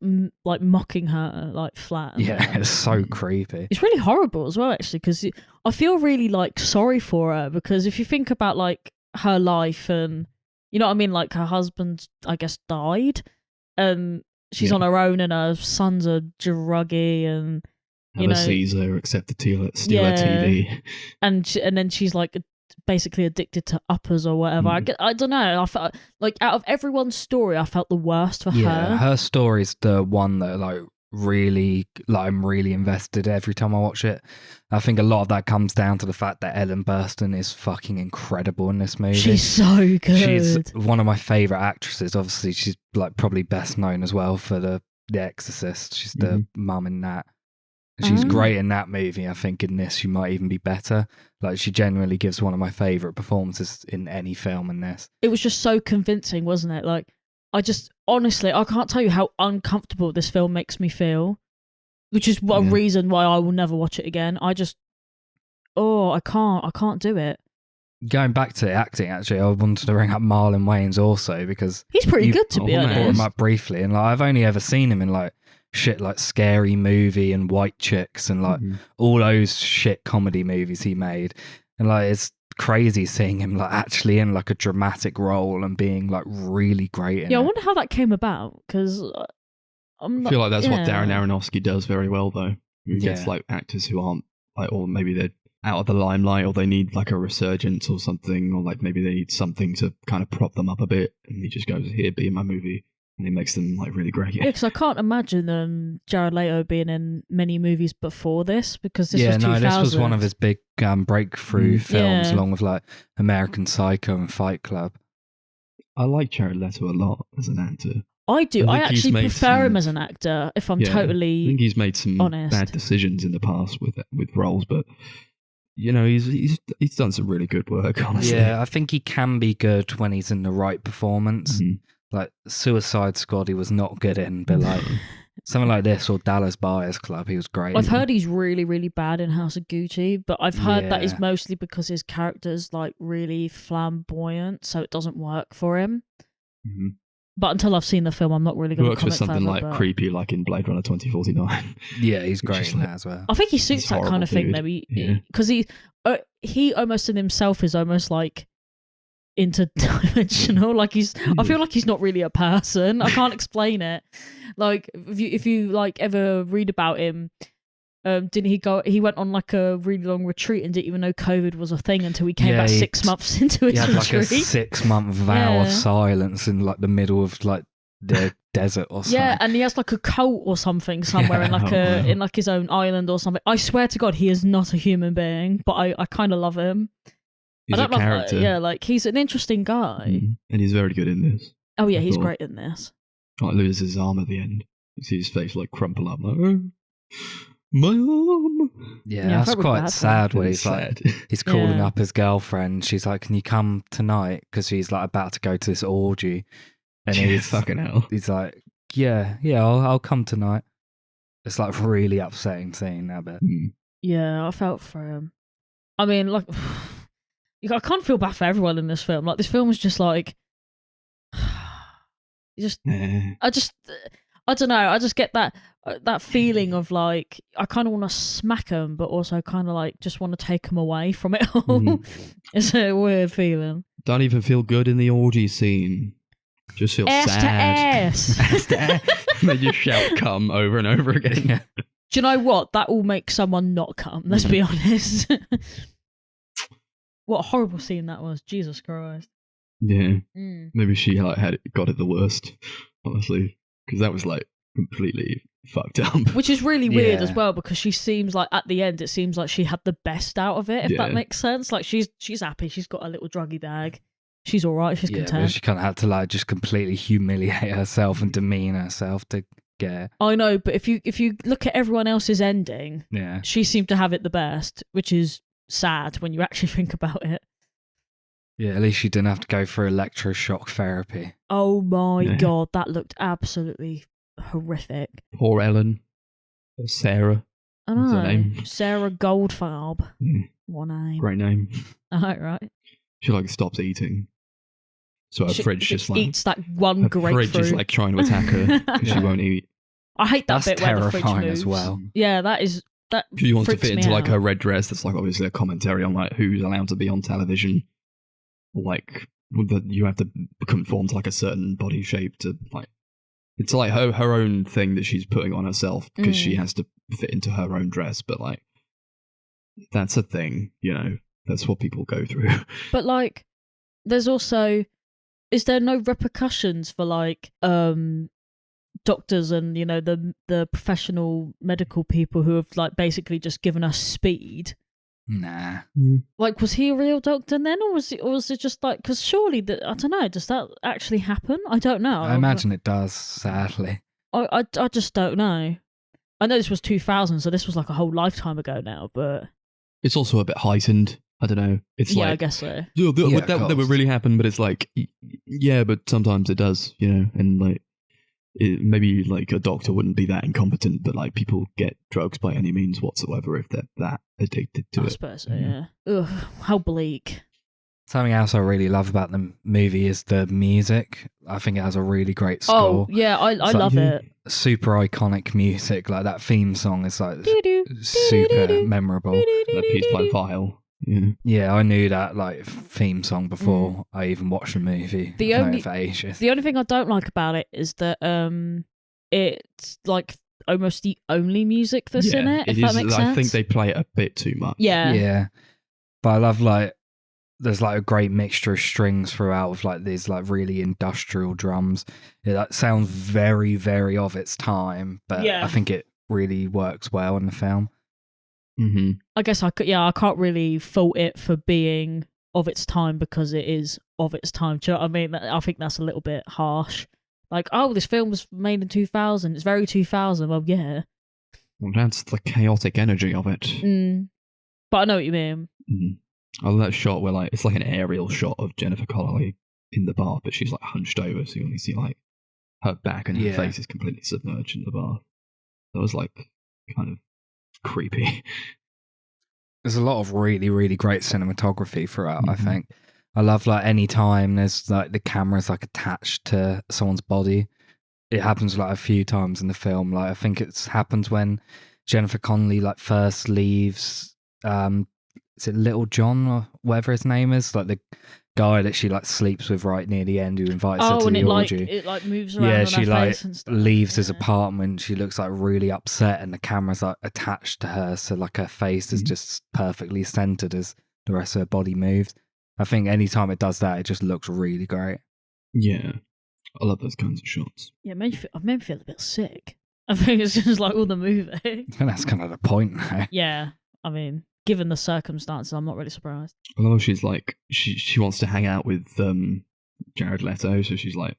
mocking her like flat. Yeah, it's so creepy. It's really horrible as well, actually, because I feel really like sorry for her, because if you think about like her life and you know what I mean, like her husband, I guess, died, and she's on her own, and her son's a druggie, and never sees her except to steal her TV, and then she's like basically addicted to uppers or whatever. I don't know. I felt like out of everyone's story, I felt the worst for her. Her story's the one that like really, like I'm really invested every time I watch it. I think a lot of that comes down to the fact that Ellen Burstyn is fucking incredible in this movie. She's so good. She's one of my favourite actresses. Obviously, she's like probably best known as well for the Exorcist. She's the mum in that. She's great in that movie. I think in this she might even be better. Like she genuinely gives one of my favourite performances in any film in this. It was just so convincing, wasn't it? Like I just honestly, I can't tell you how uncomfortable this film makes me feel, which is a reason why I will never watch it again. I can't do it. Going back to acting, actually, I wanted to bring up Marlon Wayans also because he's pretty good to be honest. Brought him up briefly, and like I've only ever seen him in like shit like Scary Movie and White Chicks and like all those shit comedy movies he made, and like it's crazy seeing him like actually in like a dramatic role and being like really great in it. I wonder how that came about, because I feel like that's what Darren Aronofsky does very well, though. He gets like actors who aren't like, or maybe they're out of the limelight, or they need like a resurgence or something, or like maybe they need something to kind of prop them up a bit, and he just goes, "Here, be in my movie," and he makes them like really great. Yeah, because I can't imagine Jared Leto being in many movies before this, because this was 2000. This was one of his big breakthrough films, along with like American Psycho and Fight Club. I like Jared Leto a lot as an actor. I do. I actually prefer him as an actor, if I'm totally I think he's made some honest. Bad decisions in the past with roles, but you know, he's done some really good work, honestly. Yeah, I think he can be good when he's in the right performance. Like Suicide Squad, he was not good in, but like something like this or Dallas Buyers Club, he was great. I've heard he's really, really bad in House of Gucci, but I've heard that is mostly because his character's like really flamboyant, so it doesn't work for him. But until I've seen the film, I'm not really going to comment further. Works for something like creepy, like in Blade Runner 2049. Yeah, he's great in that as well. I think he suits that kind of thing, maybe, because he almost in himself is almost like interdimensional. Like I feel like he's not really a person. I can't explain it. Like if you like ever read about him, didn't he went on like a really long retreat and didn't even know COVID was a thing until he came back 6 months into his retreat. He had like a 6-month vow of silence in like the middle of like the desert or something. Yeah, and he has like a cult or something somewhere in like in like his own island or something. I swear to God, he is not a human being, but I kind of love him. He's a character. Like he's an interesting guy. And he's very good in this. Oh yeah, he's great in this. Like loses his arm at the end. You see his face like crumple up like, oh, my arm. Yeah, that's quite sad when he's like, he's calling up his girlfriend. She's like, can you come tonight? Because she's like about to go to this orgy. And he's fucking hell. He's like, yeah, I'll come tonight. It's like really upsetting seeing that bit. Yeah, I felt for him. I mean, like, I can't feel bad for everyone in this film. Like, this film is just like, I don't know. I just get that feeling of like, I kind of want to smack him, but also kind of like just want to take him away from it all. It's a weird feeling. Don't even feel good in the orgy scene. Just feel sad. Ass to ass. They just shout "come" over and over again. Do you know what? That will make someone not come. Let's be honest. What a horrible scene that was. Jesus Christ. Yeah. Maybe she like got it the worst, honestly, because that was like completely fucked up. Which is really weird as well, because she seems like at the end it seems like she had the best out of it, if that makes sense. Like she's happy. She's got a little druggy bag. She's all right. She's content. But she kind of had to like just completely humiliate herself and demean herself to get. I know, but if you look at everyone else's ending, she seemed to have it the best, which is sad when you actually think about it. Yeah, at least she didn't have to go for electroshock therapy. Oh my God, that looked absolutely horrific. Poor Ellen. Or Sarah. I What's her know. name? Sarah Goldfarb. Yeah, What name? great name. Oh, right. She like stops eating. So her fridge She just like... eats that one her grapefruit. fridge is like trying to attack her because she won't eat. I hate that That's bit where the fridge terrifying moves. as well. Yeah, that She wants to freaks fit me into like out. her red dress. That's like obviously a commentary on like who's allowed to be on television. Like that you have to conform to like a certain body shape to like. It's like her own thing that she's putting on herself because she has to fit into her own dress. But like, that's a thing, you know. That's what people go through. But like, there's also, is there no repercussions for like doctors and you know the professional medical people who have like basically just given us speed? Nah. Like, was he a real doctor then, or was it just like, because surely I don't know, does that actually happen? I don't know. I imagine it does, sadly. I just don't know. I know this was 2000, so this was like a whole lifetime ago now, but It's also a bit heightened. I don't know. It's yeah, like I guess so. yeah, Yeah, that would really happen, but it's like yeah, but sometimes it does, you know, and like maybe like a doctor wouldn't be that incompetent, but like people get drugs by any means whatsoever if they're that addicted to I it. suppose so, yeah. Ugh, how bleak. Something else I really love about the movie is the music. I think it has a really great Oh, score. yeah, I It's like love it. Super iconic music. Like that theme song is like Doo-doo, super doo-doo-doo, memorable. Like Peace by File. Yeah. Yeah, I knew that like theme song before I even watched the movie. The I've known only- it for ages. The only thing I don't like about it is that it's like almost the only music that's in it, if that makes sense. I think they play it a bit too much. Yeah. Yeah, but I love like there's like a great mixture of strings throughout with like these like really industrial drums. Yeah, that sounds very, very of its time, but Yeah. I think it really works well in the film. Mm-hmm. I guess I can't really fault it for being of its time because it is of its time. Do you know what I mean? I think that's a little bit harsh. Like, oh, this film was made in 2000. It's very 2000. Well, yeah. Well, that's the chaotic energy of it. But I know what you mean. I love that shot where like it's like an aerial shot of Jennifer Connelly in the bath, but she's like hunched over, so you only see like her back and her face is completely submerged in the bath. That was like kind of creepy. There's a lot of really, really great cinematography throughout, I think. I love like any time there's like the camera's like attached to someone's body. It happens like a few times in the film. Like I think it's happens when Jennifer Connelly like first leaves is it Little John or whatever his name is? Like the guy that she like sleeps with right near the end who invites her to and the orgy. it like moves around Yeah, on she her like face and stuff. leaves his Yeah. apartment. She looks like really upset, and the camera's like attached to her, so like her face is just perfectly centered as the rest of her body moves. I think anytime it does that, it just looks really great. Yeah, I love those kinds of shots. Yeah, I've made me feel a bit sick. I think it's just like all the moving. I think that's kind of the point now. Yeah, I mean, given the circumstances, I'm not really surprised. I love she's like she wants to hang out with Jared Leto, so he's like,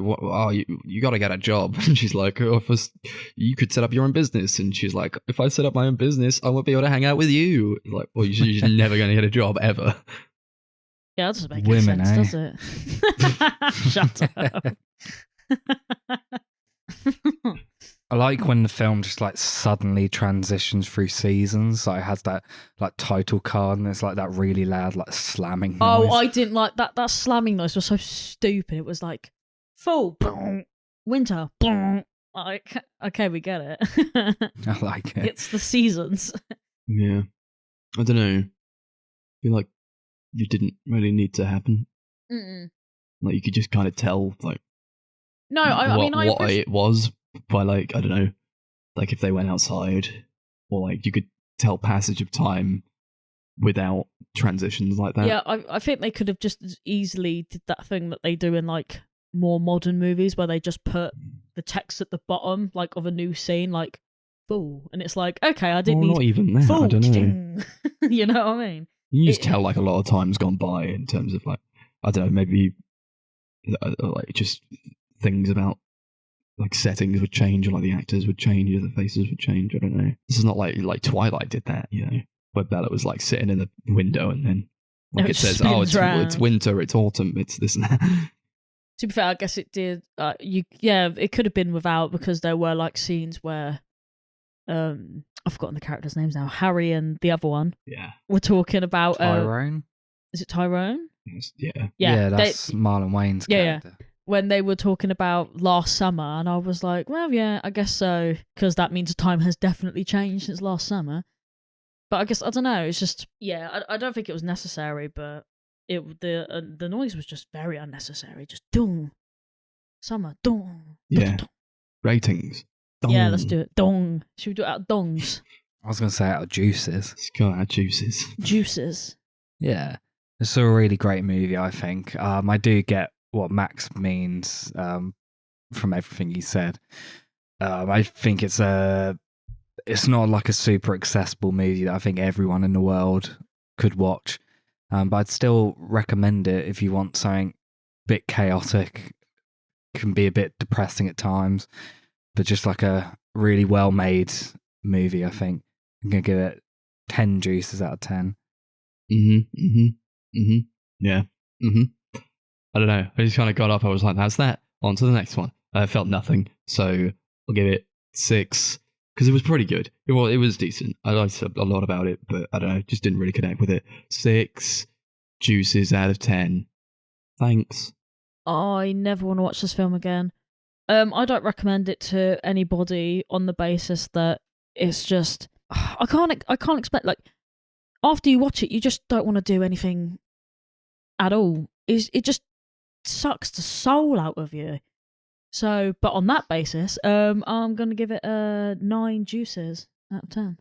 what? Oh, you got to get a job. And she's like, oh, you could set up your own business. And she's like, if I set up my own business, I won't be able to hang out with you. Like, well, you're never going to get a job ever. Yeah, that doesn't make Women, any sense, does it? Shut up. I like when the film just like suddenly transitions through seasons. Like it has that like title card, and it's like that really loud like slamming noise. Oh, I didn't like that. That slamming noise was so stupid. It was like fall, boom, winter, boom. Like, okay, we get it. I like it. It's the seasons. Yeah, I don't know. I feel like you didn't really need to happen. Mm-mm. Like you could just kind of tell, like, No, I mean, I what appreciate. it was by like I don't know, like if they went outside, or like you could tell passage of time without transitions like that. Yeah, I think they could have just as easily did that thing that they do in like more modern movies where they just put the text at the bottom like of a new scene, like "fool," and it's like, okay, I didn't Or need not even that. "fool." I don't know. You know what I mean? You just tell like a lot of time's gone by in terms of like I don't know, maybe like just things about like settings would change, or like the actors would change, or the faces would change. I don't know. This is not like Twilight did that, you know, where Bella was like sitting in the window and then like No, it it says, spins oh, it's round. winter, it's autumn, it's this and that. To be fair, I guess it did. It could have been without, because there were like scenes where, I've forgotten the characters' names now. Harry and the other one. Yeah. Were talking about Tyrone. Is it Tyrone? Yes, yeah. Yeah, that's Marlon Wayne's character. Yeah. When they were talking about last summer, and I was like, well, yeah, I guess so, because that means time has definitely changed since last summer. But I guess, I don't know, it's just, I don't think it was necessary, but the noise was just very unnecessary. Just dong. Summer, dong. Yeah. Dong. Ratings. Dong. Yeah, let's do it. Dong. Should we do it out of dongs? I was going to say out of Juices. Let's go out juices. Juices. Yeah. It's a really great movie, I think. I do get what Max means from everything he said. I think it's not like a super accessible movie that I think everyone in the world could watch. But I'd still recommend it if you want something a bit chaotic, can be a bit depressing at times, but just like a really well-made movie, I think. I'm going to give it 10 juices out of 10. Yeah. I don't know. I just kind of got up. I was like, that's that. On to the next one. I felt nothing. So I'll give it 6. Because it was pretty good. It was decent. I liked a lot about it, but I don't know, just didn't really connect with it. 6 juices out of 10. Thanks. I never want to watch this film again. I don't recommend it to anybody on the basis that it's just I can't expect, like, after you watch it, you just don't want to do anything at all. It just sucks the soul out of you. So, but on that basis, I'm going to give it 9 juices out of 10.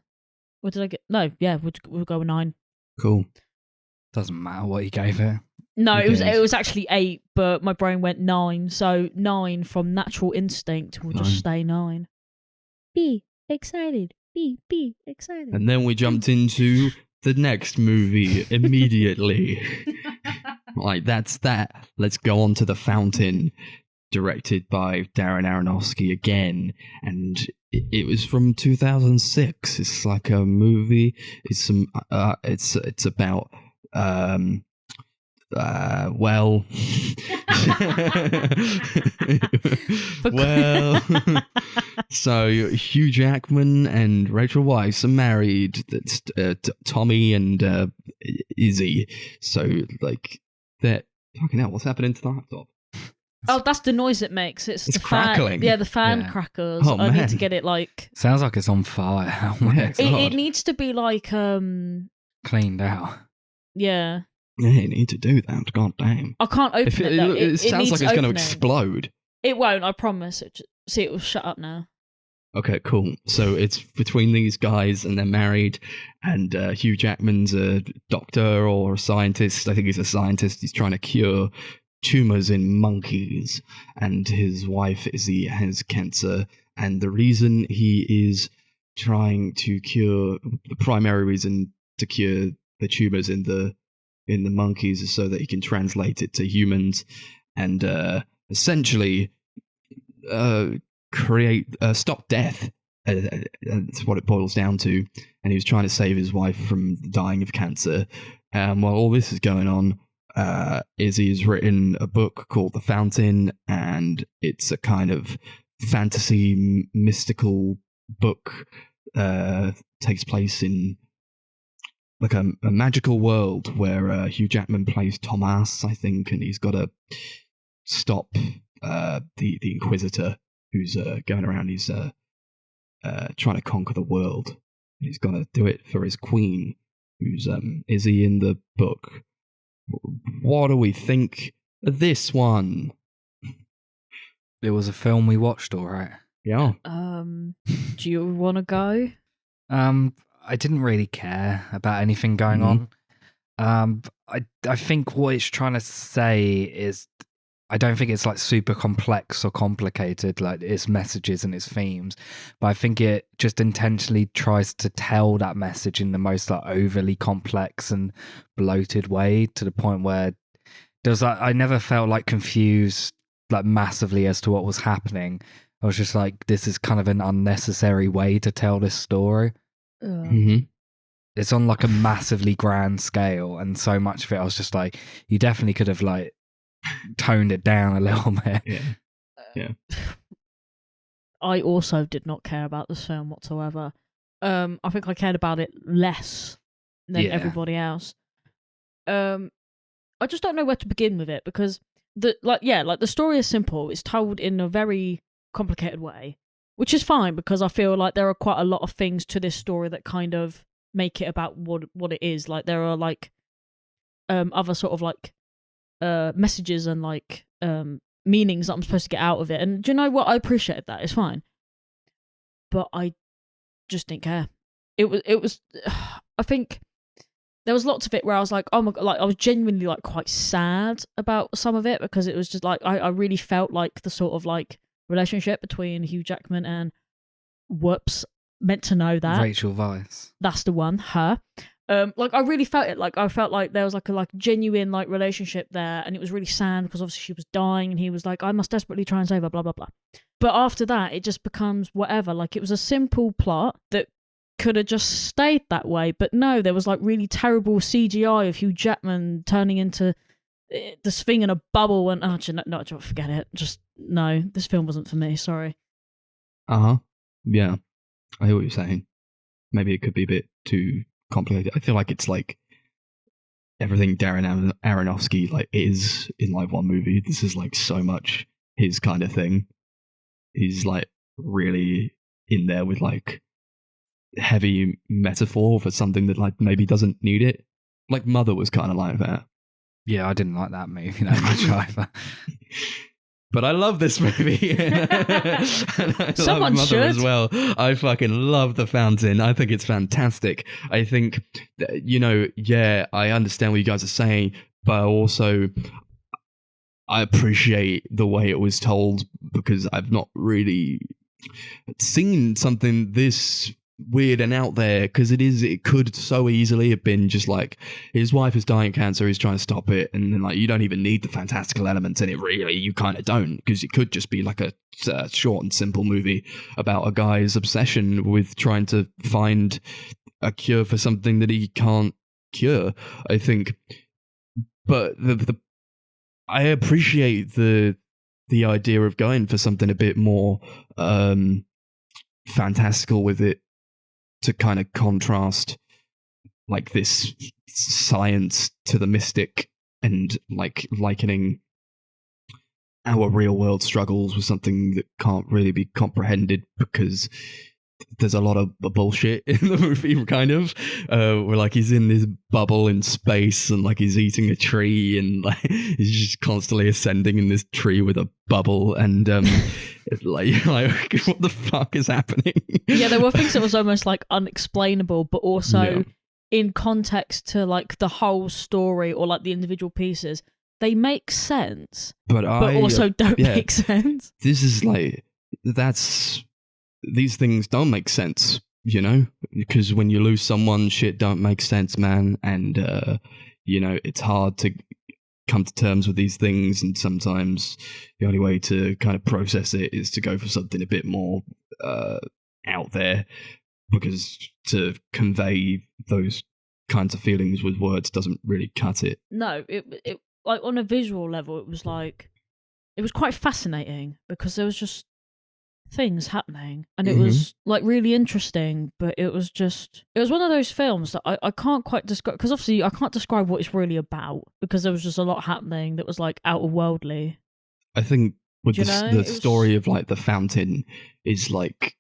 What did I get? No, yeah, we'll go with 9. Cool. Doesn't matter what you gave it. No, it was actually 8, but my brain went 9. So 9 from natural instinct will just stay 9. Be excited. Be excited. And then we jumped into the next movie immediately. Like, that's that. Let's go on to The Fountain, directed by Darren Aronofsky again, and it was from 2006. It's like a movie. It's about well, so Hugh Jackman and Rachel Weisz are married. That's Tommy and Izzy. So like that. Fucking hell! What's happening to the laptop? Oh, that's the noise it makes. It's the crackling. Fan, the fan crackers. Oh, I man. need to get it like. Sounds like it's on fire. Oh my Yeah, God. It needs to be like Cleaned out. Yeah. Yeah, you need to do that. God damn. I can't open it. Though. It sounds needs like it's going to opening. explode. It won't. I promise. See, it will shut up now. Okay, cool. So it's between these guys, and they're married, and Hugh Jackman's a doctor or a scientist. I think he's a scientist. He's trying to cure tumors in monkeys, and his wife Izzy has cancer, and the reason he is trying to cure, the primary reason to cure the tumors in the monkeys is so that he can translate it to humans and essentially stop death. That's what it boils down to. And he was trying to save his wife from dying of cancer. While all this is going on, Izzy has written a book called The Fountain, and it's a kind of fantasy mystical book. Takes place in like a magical world where Hugh Jackman plays Thomas, I think, and he's got to stop the Inquisitor who's going around. He's trying to conquer the world. He's got to do it for his queen, who's Izzy in the book. What do we think of this one? It was a film we watched, all right. Yeah. Do you want to go? I didn't really care about anything going on. I think what it's trying to say is, I don't think it's like super complex or complicated, like its messages and its themes, but I think it just intentionally tries to tell that message in the most like overly complex and bloated way, to the point where there's like, I never felt like confused like massively as to what was happening. I was just like, this is kind of an unnecessary way to tell this story. It's on like a massively grand scale, and so much of it I was just like, you definitely could have like toned it down a little bit. Yeah. I also did not care about this film whatsoever. I think I cared about it less than everybody else. I just don't know where to begin with it because the story is simple. It's told in a very complicated way, which is fine because I feel like there are quite a lot of things to this story that kind of make it about what it is. Like there are like other sort of like messages and like meanings that I'm supposed to get out of it. And do you know what? I appreciated that. It's fine. But I just didn't care. It was I think there was lots of it where I was like, oh my god, like I was genuinely like quite sad about some of it because it was just like I really felt like the sort of like relationship between Hugh Jackman and whoops, meant to know that. Rachel Weisz. That's the one, her. Like I really felt it. Like I felt like there was like a genuine like relationship there, and it was really sad because obviously she was dying, and he was like, I must desperately try and save her, blah blah blah. But after that, it just becomes whatever. Like it was a simple plot that could have just stayed that way, but no, there was like really terrible CGI of Hugh Jackman turning into this thing in a bubble, and no, forget it. Just no, this film wasn't for me. Sorry. Yeah, I hear what you're saying. Maybe it could be a bit too complicated. I feel like it's like everything Darren Aronofsky like is in like one movie. This is like so much his kind of thing. He's like really in there with like heavy metaphor for something that like maybe doesn't need it. Like Mother was kind of like that. Yeah, I didn't like that movie that much either. But I love this movie. And I Someone love Mother should as well. I fucking love The Fountain. I think it's fantastic. I think, I understand what you guys are saying, but also I appreciate the way it was told because I've not really seen something this weird and out there because it could so easily have been just like his wife is dying of cancer, he's trying to stop it, and then like you don't even need the fantastical elements in it, really. You kind of don't, because it could just be like a short and simple movie about a guy's obsession with trying to find a cure for something that he can't cure, I think. But I appreciate the idea of going for something a bit more fantastical with it, to kind of contrast like this science to the mystic, and like likening our real world struggles with something that can't really be comprehended because there's a lot of bullshit in the movie, kind of where like he's in this bubble in space and like he's eating a tree and like he's just constantly ascending in this tree with a bubble, and like what the fuck is happening? Yeah, there were things that was almost like unexplainable, but also in context to like the whole story or like the individual pieces, they make sense, but also don't make sense. This is like these things don't make sense, because when you lose someone, shit don't make sense, man. And, it's hard to come to terms with these things. And sometimes the only way to kind of process it is to go for something a bit more out there, because to convey those kinds of feelings with words doesn't really cut it. No, it like on a visual level, it was quite fascinating because there was just things happening, and it was like really interesting, but it was one of those films that I can't quite describe, because obviously I can't describe what it's really about because there was just a lot happening that was like out of worldly. I think with the story of like The Fountain is like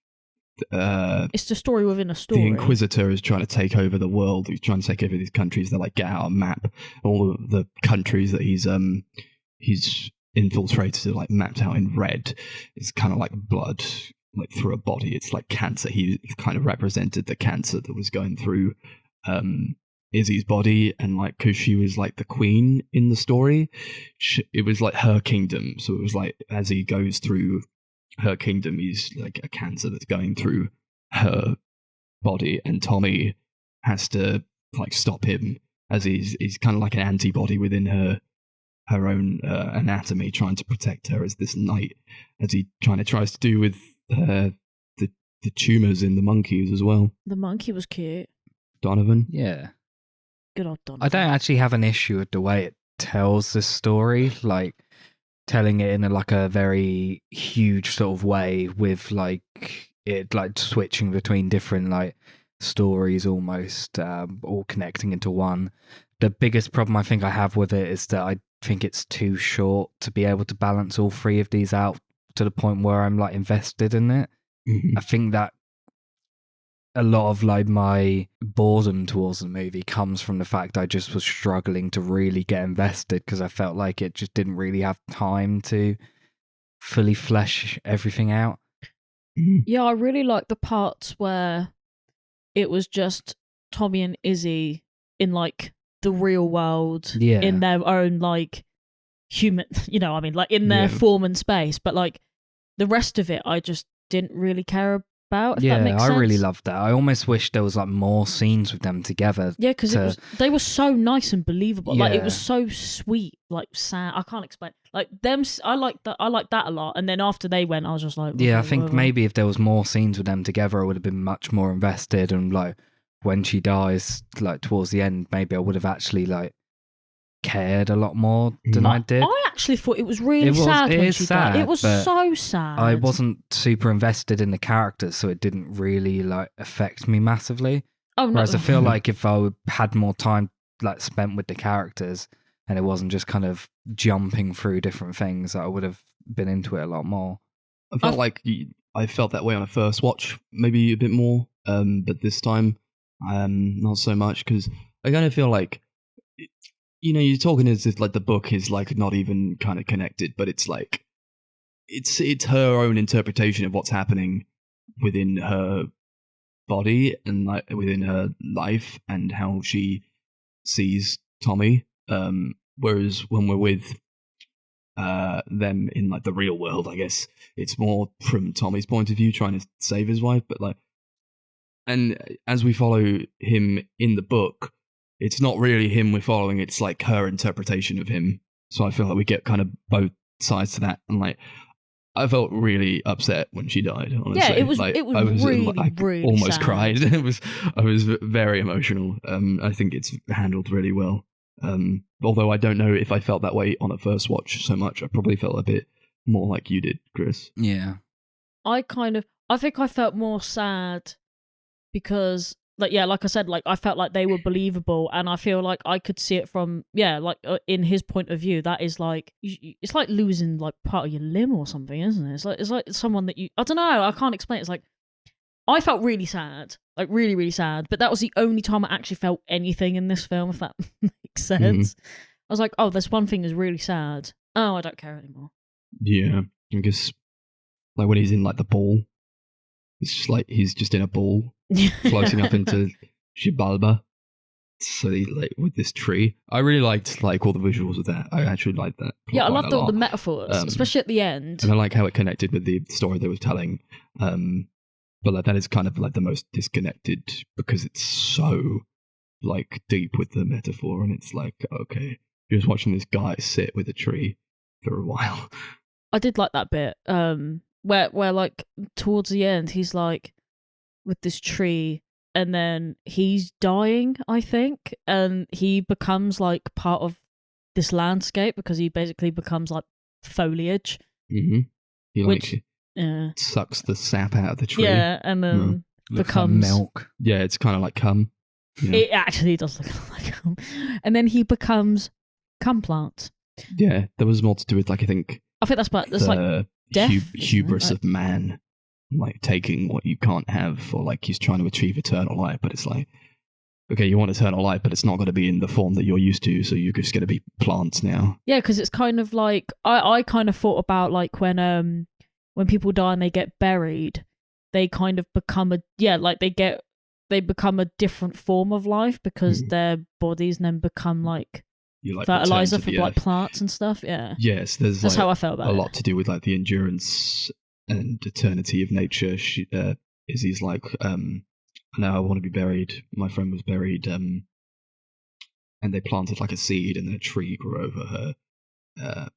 it's the story within a story. The Inquisitor is trying to take over the world. He's trying to take over these countries. They like get out a map, all of the countries that he's infiltrated, like mapped out in red. It's kind of like blood like through a body. It's like cancer. He kind of represented the cancer that was going through Izzy's body, and like because she was like the queen in the story, it was like her kingdom. So it was like as he goes through her kingdom, he's like a cancer that's going through her body, and Tommy has to like stop him as he's kind of like an antibody within her own anatomy, trying to protect her as this knight, as he tries to do with the tumors in the monkeys as well. The monkey was cute. Donovan? Yeah. Good old Donovan. I don't actually have an issue with the way it tells this story, like telling it in a very huge sort of way, with like it like switching between different like stories almost, all connecting into one. The biggest problem I think I have with it is that I think it's too short to be able to balance all three of these out to the point where I'm like invested in it. Mhm. I think that a lot of like my boredom towards the movie comes from the fact I just was struggling to really get invested, because I felt like it just didn't really have time to fully flesh everything out. Yeah, I really like the parts where it was just Tommy and Izzy in like the real world, Yeah. in their own like human, like in their Yeah. form and space. But like the rest of it, I just didn't really care about. If that Yeah, makes I sense. really loved that. I almost wish there was like more scenes with them together. Yeah, because they were so nice and believable. Like it was Yeah. so sweet, like sad. I can't explain. Like them, I like that. I like that a lot. And then after they went, I was just like, Yeah, I okay, think whatever. maybe if there was more scenes with them together, I would have been much more invested. And like when she dies, like towards the end, maybe I would have actually like cared a lot more than I did. I actually thought it was really It sad when is she died. It sad, was but so sad. I wasn't super invested in the characters, so it didn't really like affect me massively. Oh no! Whereas I feel like if I had more time like spent with the characters, and it wasn't just kind of jumping through different things, I would have been into it a lot more. I felt like I felt that way on a first watch, maybe a bit more, but this time, not so much, because I kind of feel like, you're talking as if like the book is like not even kind of connected, but it's like it's her own interpretation of what's happening within her body and like within her life and how she sees Tommy. Whereas when we're with them in like the real world, I guess it's more from Tommy's point of view, trying to save his wife. But like, and as we follow him in the book, it's not really him we're following, it's like her interpretation of him. So I feel like we get kind of both sides to that. And like, I felt really upset when she died, honestly. Yeah, it was like, it was I was really, like, really almost sad. cried. I was very emotional. I think it's handled really well. Although I don't know if I felt that way on a first watch so much. I probably felt a bit more like you did, Chris. Yeah. I think I felt more sad because, like I said, like I felt like they were believable, and I feel like I could see it from, in his point of view. That is like, it's like losing like part of your limb or something, isn't it? It's like someone that I don't know, I can't explain. It's like, I felt really sad, like really, really sad, but that was the only time I actually felt anything in this film, if that makes sense. I was like, oh, there's one thing that's really sad. Oh, I don't care anymore. Yeah, I guess like when he's in like the ball, it's just like he's just in a ball floating up into Xibalba. So he, like with this tree, I really liked like all the visuals of that. I actually liked that. Yeah, I quite loved a all lot. the metaphors, especially at the end. And I like how it connected with the story they were telling. But like that is kind of like the most disconnected because it's so like deep with the metaphor, and it's like, okay, you're just watching this guy sit with a tree for a while. I did like that bit, where like towards the end he's like with this tree, and then he's dying, I think, and he becomes like part of this landscape because he basically becomes like foliage. Mm-hmm. He like Yeah. sucks the sap out of the tree. Yeah, and then Looks becomes like milk. Yeah, it's kind of like cum. Yeah. It actually does look like cum. And then he becomes cum plant. Yeah, there was more to do with like I think that's like death, hubris isn't it? of man, like taking what you can't have, or like he's trying to achieve eternal life, but it's like, okay, you want eternal life, but it's not going to be in the form that you're used to, so you're just going to be plants now. Yeah, because it's kind of like I kind of thought about like when people die and they get buried, they kind of become they become a different form of life because their bodies then become like fertilizer for like plants and stuff. Yeah. Yes, that's like, how I felt about a lot to do with like the endurance and eternity of nature. Izzy's like, now I want to be buried. My friend was buried, and they planted like a seed, and then a tree grew over her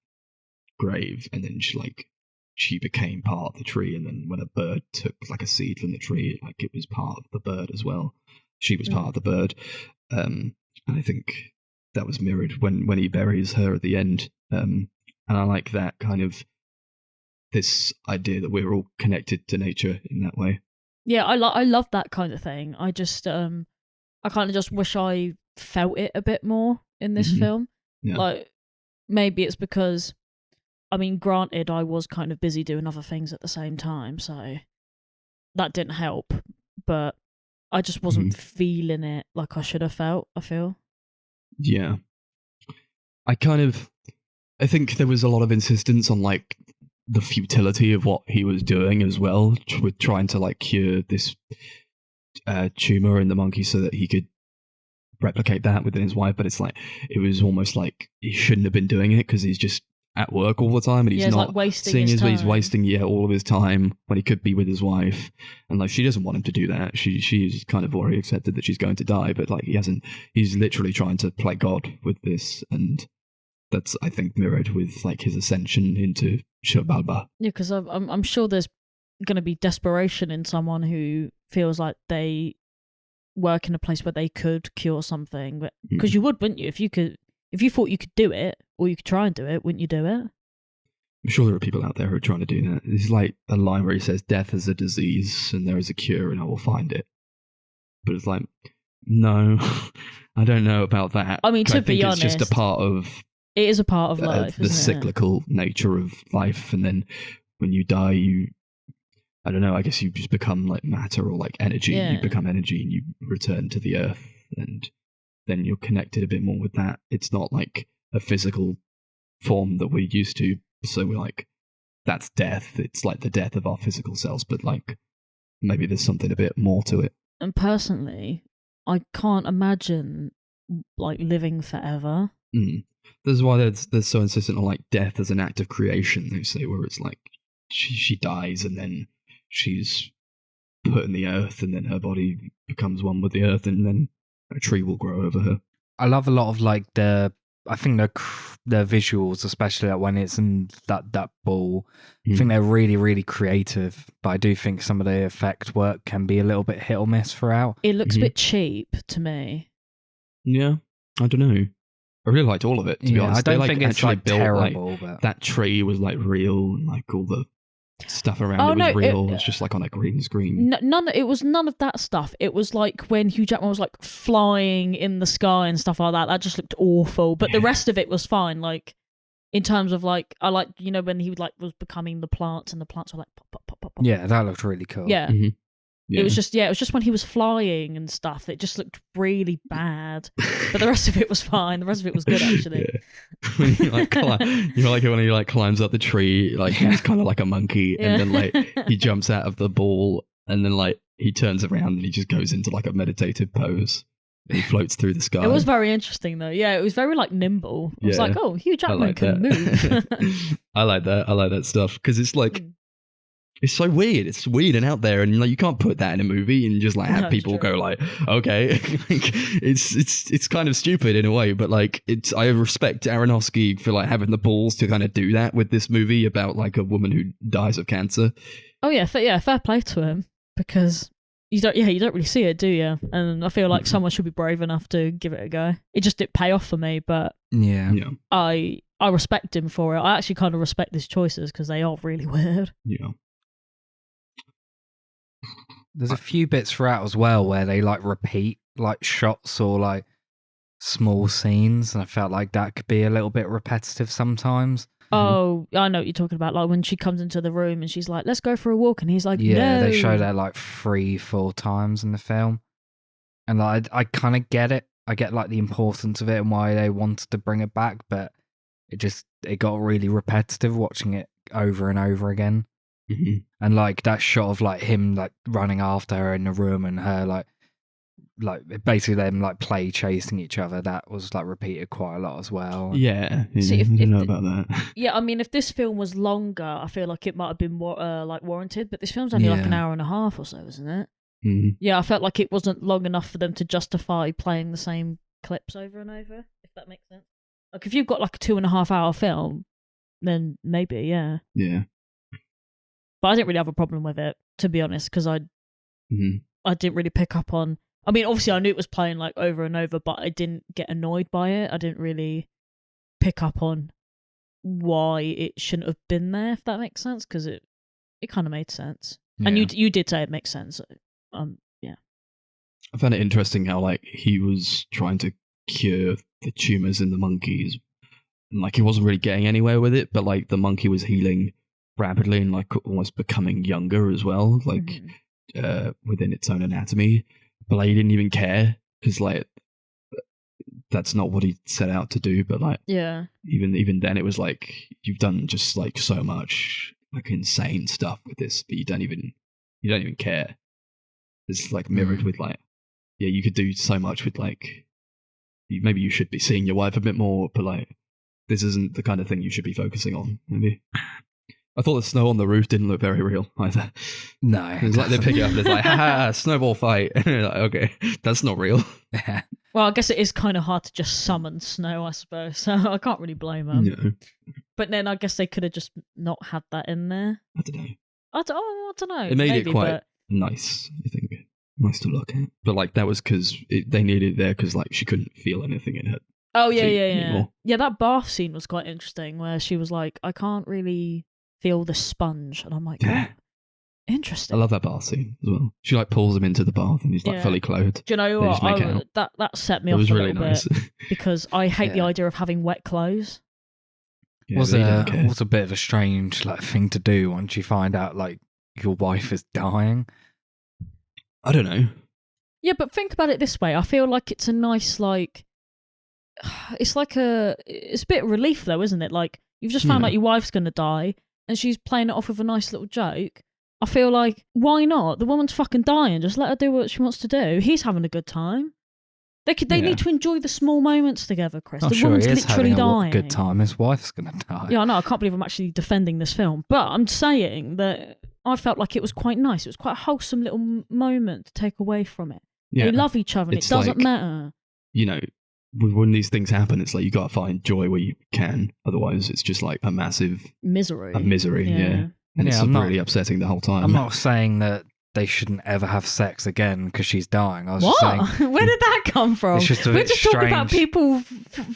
grave, and then she became part of the tree. And then when a bird took like a seed from the tree, like it was part of the bird as well. She was part of the bird, and I think that was mirrored when he buries her at the end. And I like that kind of this idea that we're all connected to nature in that way. Yeah, I love that kind of thing. I just I kind of just wish I felt it a bit more in this film. Yeah. Like, maybe it's because, I mean, granted, I was kind of busy doing other things at the same time, so that didn't help. But I just wasn't feeling it like I should have felt, I feel. Yeah. I think there was a lot of insistence on like the futility of what he was doing as well, with trying to like cure this tumor in the monkey so that he could replicate that within his wife. But it's like, it was almost like he shouldn't have been doing it because he's just at work all the time and he's not like wasting seeing his time. He's wasting all of his time when he could be with his wife, and like she doesn't want him to do that. She's kind of already accepted that she's going to die, but like he's literally trying to play God with this, and that's, I think, mirrored with like his ascension into Shabalba. Yeah, because I'm sure there's going to be desperation in someone who feels like they work in a place where they could cure something. Because you would, wouldn't you? If you thought you could do it, or you could try and do it, wouldn't you do it? I'm sure there are people out there who are trying to do that. It's like a line where he says, "Death is a disease, and there is a cure, and I will find it." But it's like, no, I don't know about that. I mean, to be honest, it's just a part of. It is a part of life, the cyclical nature of life, and then when you die, I don't know, I guess you just become like matter or like energy. Yeah. You become energy and you return to the earth, and then you're connected a bit more with that. It's not like a physical form that we're used to, so we're like, that's death. It's like the death of our physical selves, but like maybe there's something a bit more to it. And personally, I can't imagine like living forever. That's why they're so insistent on like death as an act of creation, they say, where it's like she dies and then she's put in the earth and then her body becomes one with the earth and then a tree will grow over her. I love a lot of like the visuals, especially like when it's in that ball. I think they're really, really creative, but I do think some of the effect work can be a little bit hit or miss throughout. It looks a bit cheap to me. Yeah, I don't know. I really liked all of it, to be honest. I don't think it's like terrible, but that tree was like real, and like all the stuff around it was real. It's just like on a green screen. It was none of that stuff. It was like when Hugh Jackman was like flying in the sky and stuff like that. That just looked awful. But the rest of it was fine. Like in terms of like, I like, you know, when he like was becoming the plants and the plants were like pop, pop, pop, pop, pop. Yeah, that looked really cool. Yeah. Yeah. It was just when he was flying and stuff, it just looked really bad. But the rest of it was fine. The rest of it was good, actually. Yeah. When he like you know, like when he like climbs up the tree, like he's kind of like a monkey, and then like he jumps out of the ball, and then like he turns around and he just goes into like a meditative pose. He floats through the sky. It was very interesting though. Yeah, it was very like nimble. I was like, oh, Hugh Jackman can move. I like that. I like that stuff because it's like. It's so weird. It's weird and out there, and like you can't put that in a movie and just like have people go like, okay, like, it's kind of stupid in a way, but like I respect Aronofsky for like having the balls to kind of do that with this movie about like a woman who dies of cancer. Oh yeah, fair play to him, because you don't really see it, do you? And I feel like someone should be brave enough to give it a go. It just didn't pay off for me, but yeah. I respect him for it. I actually kind of respect his choices because they are really weird. Yeah. There's a few bits throughout as well where they like repeat like shots or like small scenes, and I felt like that could be a little bit repetitive sometimes. Oh, I know what you're talking about. Like when she comes into the room and she's like, "Let's go for a walk," and he's like, "Yeah." No. They show that like 3-4 times in the film, and like I kind of get it. I get like the importance of it and why they wanted to bring it back, but it got really repetitive watching it over and over again. And like that shot of like him like running after her in the room and her like basically them like play chasing each other, that was like repeated quite a lot as well. Yeah. See, I don't know about that. Yeah, I mean, if this film was longer, I feel like it might have been more like warranted. But this film's only like an hour and a half or so, isn't it? Yeah, I felt like it wasn't long enough for them to justify playing the same clips over and over. If that makes sense. Like if you've got like a 2.5 hour film, then maybe yeah. Yeah. But I didn't really have a problem with it, to be honest, because I didn't really pick up on. I mean, obviously I knew it was playing like over and over, but I didn't get annoyed by it. I didn't really pick up on why it shouldn't have been there, if that makes sense, because it kind of made sense. Yeah. And you did say it makes sense. Yeah. I found it interesting how like he was trying to cure the tumors in the monkeys, and like he wasn't really getting anywhere with it, but like the monkey was healing rapidly and like almost becoming younger as well, like within its own anatomy. But like he didn't even care because like that's not what he set out to do. But like even then it was like you've done just like so much like insane stuff with this, but you don't even care. It's like mirrored with like, yeah, you could do so much with like, maybe you should be seeing your wife a bit more, but like this isn't the kind of thing you should be focusing on. Maybe. I thought the snow on the roof didn't look very real either. No, it's like they pick it up and it's like, ha, snowball fight. Like, okay, that's not real. Yeah. Well, I guess it is kind of hard to just summon snow, I suppose. So I can't really blame them. No. But then I guess they could have just not had that in there. I don't know. I don't know. It made maybe, it quite nice, I think. Nice to look at. But like that was because they needed it there because like she couldn't feel anything in her. Oh, yeah. Anymore. Yeah, that bath scene was quite interesting where she was like, I can't really feel the sponge. And I'm like, yeah. Oh, interesting. I love that bath scene as well. She like pulls him into the bath and he's like fully clothed. Do you know They what? just make out. That set me off was a really little nice. bit because I hate the idea of having wet clothes. Yeah, was a bit of a strange like thing to do once you find out like your wife is dying. I don't know. Yeah, but think about it this way. I feel like it's a nice like it's a bit of relief though, isn't it? Like you've just found out your wife's gonna die and she's playing it off with a nice little joke. I feel like, why not? The woman's fucking dying. Just let her do what she wants to do. He's having a good time. They need to enjoy the small moments together, Chris. I'm the sure woman's he is literally having dying. a good time. His wife's gonna die. Yeah, I know. I can't believe I'm actually defending this film, but I'm saying that I felt like it was quite nice. It was quite a wholesome little moment to take away from it. Yeah. They love each other, and it doesn't matter. You know, when these things happen, it's like you got to find joy where you can. Otherwise, it's just like a massive misery. Yeah. And it's really upsetting the whole time. I'm not saying that they shouldn't ever have sex again because she's dying. I was just What? saying, Where did that come from? It's just a We're bit just talking about strange people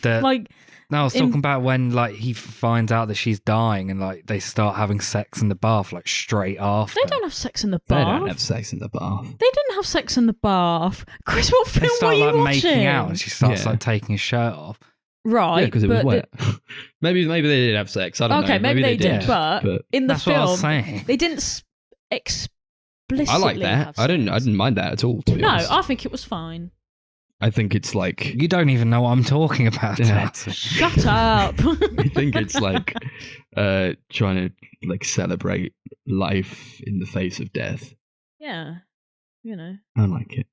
that- like. No, I was talking about when like he finds out that she's dying and like they start having sex in the bath like straight after. They don't have sex in the They bath. don't have sex in the bath. They didn't have sex in the bath. Chris, what They film start were you like watching? making out and she starts like taking his shirt off. Right. Yeah, because it was but wet. Maybe they did have sex. I don't know. Okay, maybe they did, but in the That's what I film, was saying. they didn't explicitly. I like that. have I didn't sex. mind that at all. To be No, honest. I think it was fine. I think it's like You don't even know what I'm talking about. Yeah. Ted. Shut up. I think it's like trying to like celebrate life in the face of death. Yeah, you know. I like it.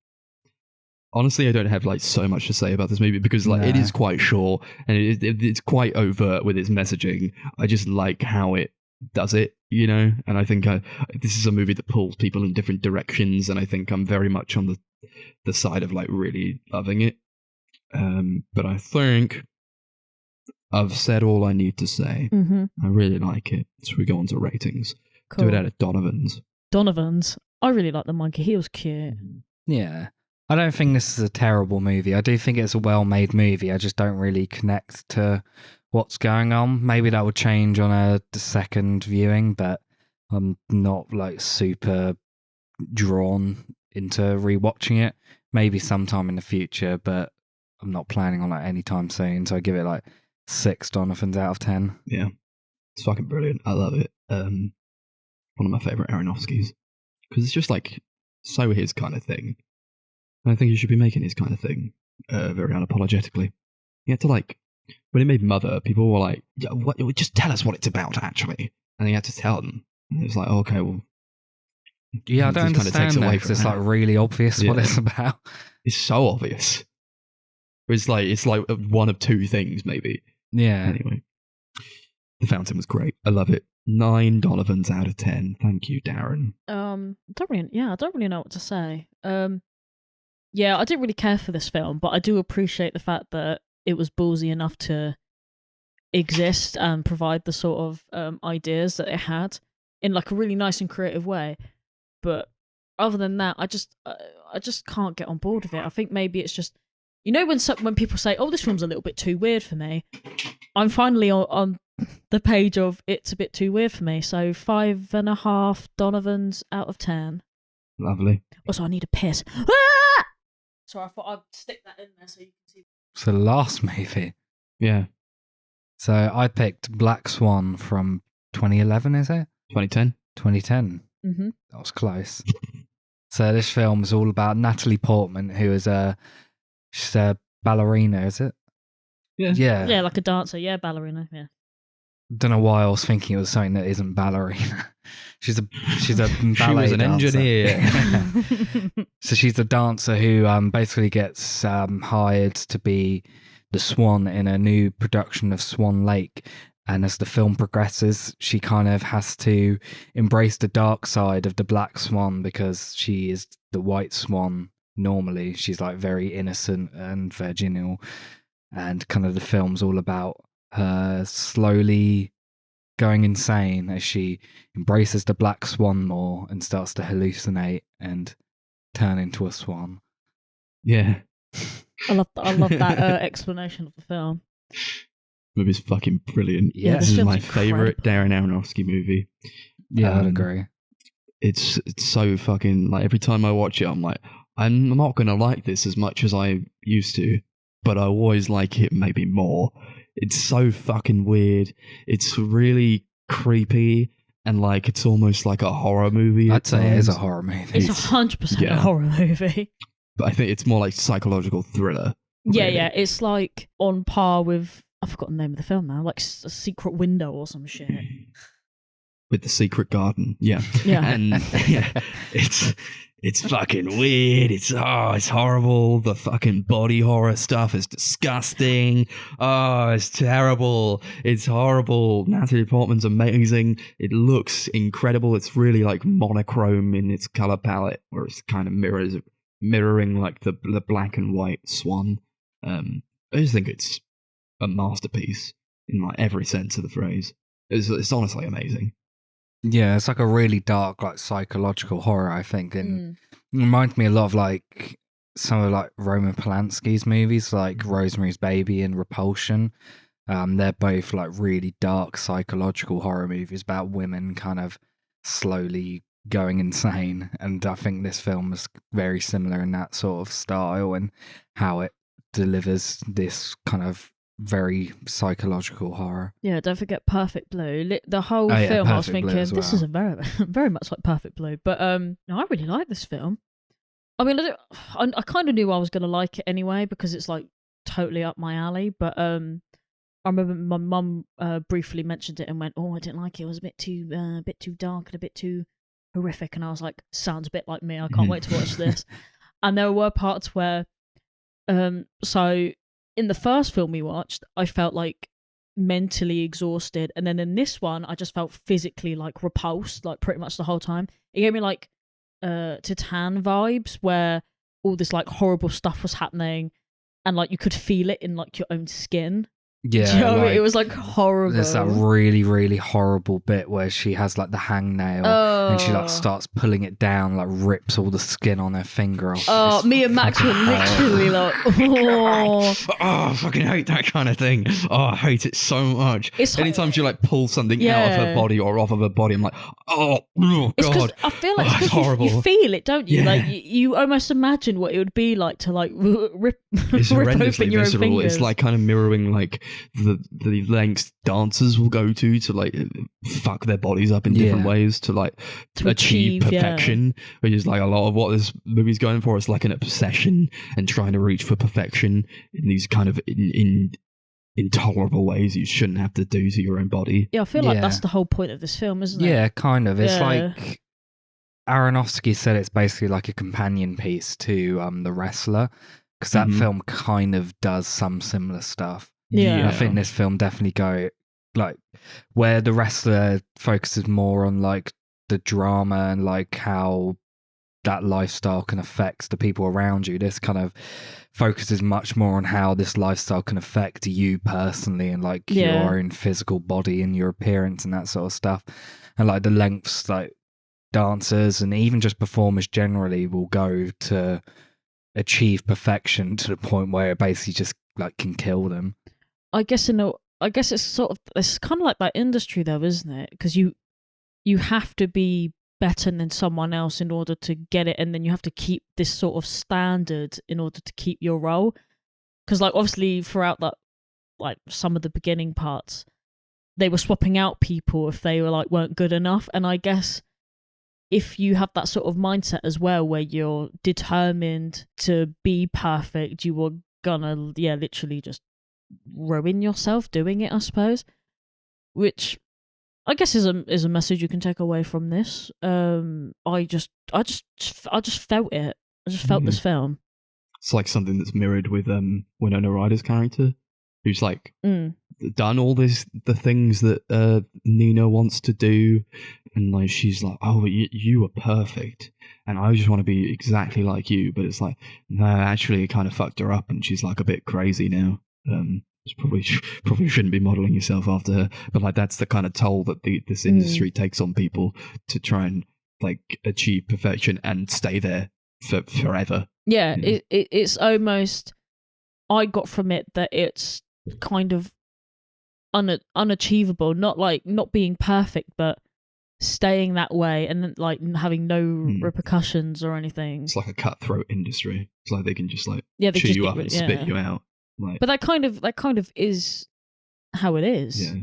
Honestly, I don't have like so much to say about this movie because like it Nah. is quite short and it's quite overt with its messaging. I just like how it does it, you know. And I think this is a movie that pulls people in different directions, and I think I'm very much on the side of like really loving it. But I think I've said all I need to say. Mm-hmm. I really like it. So we go on to ratings. Cool. Do it out of Donovan's. Donovan's. I really like the monkey. He was cute. Yeah. I don't think this is a terrible movie. I do think it's a well-made movie. I just don't really connect to what's going on. Maybe that would change on a second viewing, but I'm not like super drawn into rewatching it. Maybe sometime in the future, but I'm not planning on it anytime soon. So I give it like 6 Donovans out of 10. Yeah. It's fucking brilliant. I love it. One of my favourite Aronofskys. Because it's just like so his kind of thing. And I think he should be making his kind of thing very unapologetically. He had to like, when he made Mother, people were like, yeah, just tell us what it's about actually. And he had to tell them. And it was like, okay, well. Yeah, I it don't just kinda understand that away 'cause from it's that. like really obvious what Yeah. it's about. It's so obvious. It's like one of two things maybe. Yeah. Anyway. The Fountain was great. I love it. 9 Donovans out of 10. Thank you, Darren. I don't really know what to say. Yeah, I didn't really care for this film, but I do appreciate the fact that it was ballsy enough to exist and provide the sort of ideas that it had in like a really nice and creative way. But other than that, I just can't get on board with it. I think maybe it's just, you know, when people say, "Oh, this film's a little bit too weird for me," I'm finally on the page of it's a bit too weird for me. So 5.5 Donovans out of 10. Lovely. Also, I need a piss. Ah! So I thought I'd stick that in there so you can see. So the last movie. Yeah. So I picked Black Swan from 2011, is it? 2010. 2010. Mm-hmm. That was close. So this film is all about Natalie Portman, who is she's a ballerina, is it? Yeah. Yeah, like a dancer. Yeah, ballerina. Yeah. Don't know why I was thinking it was something that isn't ballerina. She's a ballet She was an dancer. engineer. So she's a dancer who basically gets hired to be the Swan in a new production of Swan Lake. And as the film progresses, she kind of has to embrace the dark side of the Black Swan because she is the White Swan normally. She's like very innocent and virginal. And kind of the film's all about her slowly going insane as she embraces the Black Swan more and starts to hallucinate and turn into a swan. Yeah. I love that explanation of the film. Movie's fucking brilliant. Yeah, This this is film's my favourite Darren Aronofsky movie. Yeah, I'd agree. It's so fucking, like, every time I watch it, I'm like, I'm not going to like this as much as I used to, but I always like it maybe more. It's so fucking weird. It's really creepy, and like it's almost like a horror movie. I'd say it is a times. horror movie. It's 100% a horror movie. But I think it's more like psychological thriller. Yeah, really. yeah. It's like on par with, I've forgotten the name of the film now, like a Secret Window or some shit. With the secret garden. Yeah. Yeah. And yeah, it's fucking weird. It's horrible. The fucking body horror stuff is disgusting. Oh, it's terrible. It's horrible. Natalie Portman's amazing. It looks incredible. It's really like monochrome in its color palette, where it's kind of mirroring like the black and white swan. I just think it's a masterpiece in like every sense of the phrase. It's honestly amazing. Yeah, it's like a really dark, like psychological horror, I think, and it reminds me a lot of like some of like Roman Polanski's movies, like Rosemary's Baby and Repulsion. They're both like really dark psychological horror movies about women kind of slowly going insane, and I think this film is very similar in that sort of style and how it delivers this kind of very psychological horror. Yeah, don't forget Perfect Blue. The whole Oh, yeah, film, I was Perfect Blue thinking, as this well. is a very much like Perfect Blue. But no, I really like this film. I mean, I kind of knew I was going to like it anyway because it's like totally up my alley. But I remember my mum briefly mentioned it and went, "Oh, I didn't like it. It was a bit too dark and a bit too horrific." And I was like, "Sounds a bit like me. I can't wait to watch this." And there were parts where, so in the first film we watched, I felt like mentally exhausted, and then in this one, I just felt physically like repulsed, like pretty much the whole time. It gave me like Titan vibes, where all this like horrible stuff was happening, and like you could feel it in like your own skin. Yeah, Do you know what I mean? like, It was like horrible. there's that really, really horrible bit where she has like the hangnail and she like starts pulling it down, like rips all the skin on her finger off. Oh, It's me and Max were fucking literally like, oh. I fucking hate that kind of thing. Oh, I hate it so much. It's Anytime she like pulls something out of her Yeah. body or off of her body, I'm like, oh It's 'cause god. I feel like Oh, it's it's 'cause horrible. you feel it, don't you? Yeah. Like you almost imagine what it would be like to like rip, It's rip horrendously open your own visceral. fingers. It's like kind of mirroring like the lengths dancers will go to like fuck their bodies up in different Yeah. ways to like To achieve achieve, yeah. perfection, which is like a lot of what this movie's going for. It's like an obsession and trying to reach for perfection in these kind of in intolerable ways you shouldn't have to do to your own body. Yeah, I feel like Yeah. that's the whole point of this film, isn't it? Yeah, kind of. It's Yeah. like Aronofsky said it's basically like a companion piece to The Wrestler, because that Mhm. film kind of does some similar stuff. Yeah. And I think this film definitely go like where The Wrestler focuses more on like the drama and like how that lifestyle can affect the people around you. This kind of focuses much more on how this lifestyle can affect you personally and like Yeah. your own physical body and your appearance and that sort of stuff. And like the lengths like dancers and even just performers generally will go to achieve perfection to the point where it basically just like can kill them. I guess it's kind of like that industry though, isn't it? Because you have to be better than someone else in order to get it, and then you have to keep this sort of standard in order to keep your role. Because like obviously throughout that, like some of the beginning parts, they were swapping out people if they were like weren't good enough. And I guess if you have that sort of mindset as well, where you're determined to be perfect, you were gonna literally just ruin yourself doing it, I suppose. Which I guess is a message you can take away from this. I just felt it. I just felt this film. It's like something that's mirrored with Winona Ryder's character, who's like done all the things that Nina wants to do, and like she's like, oh, you are perfect, and I just want to be exactly like you. But it's like, no, actually, it kind of fucked her up, and she's like a bit crazy now. Probably shouldn't be modeling yourself after her, but like that's the kind of toll that this industry takes on people to try and like achieve perfection and stay there forever. Yeah, you know? it's almost, I got from it that it's kind of unachievable, not being perfect, but staying that way and then like having no repercussions or anything. It's like a cutthroat industry. It's like they can just like they chew just you up and spit you out. Like, but that kind of is how it is. Yeah,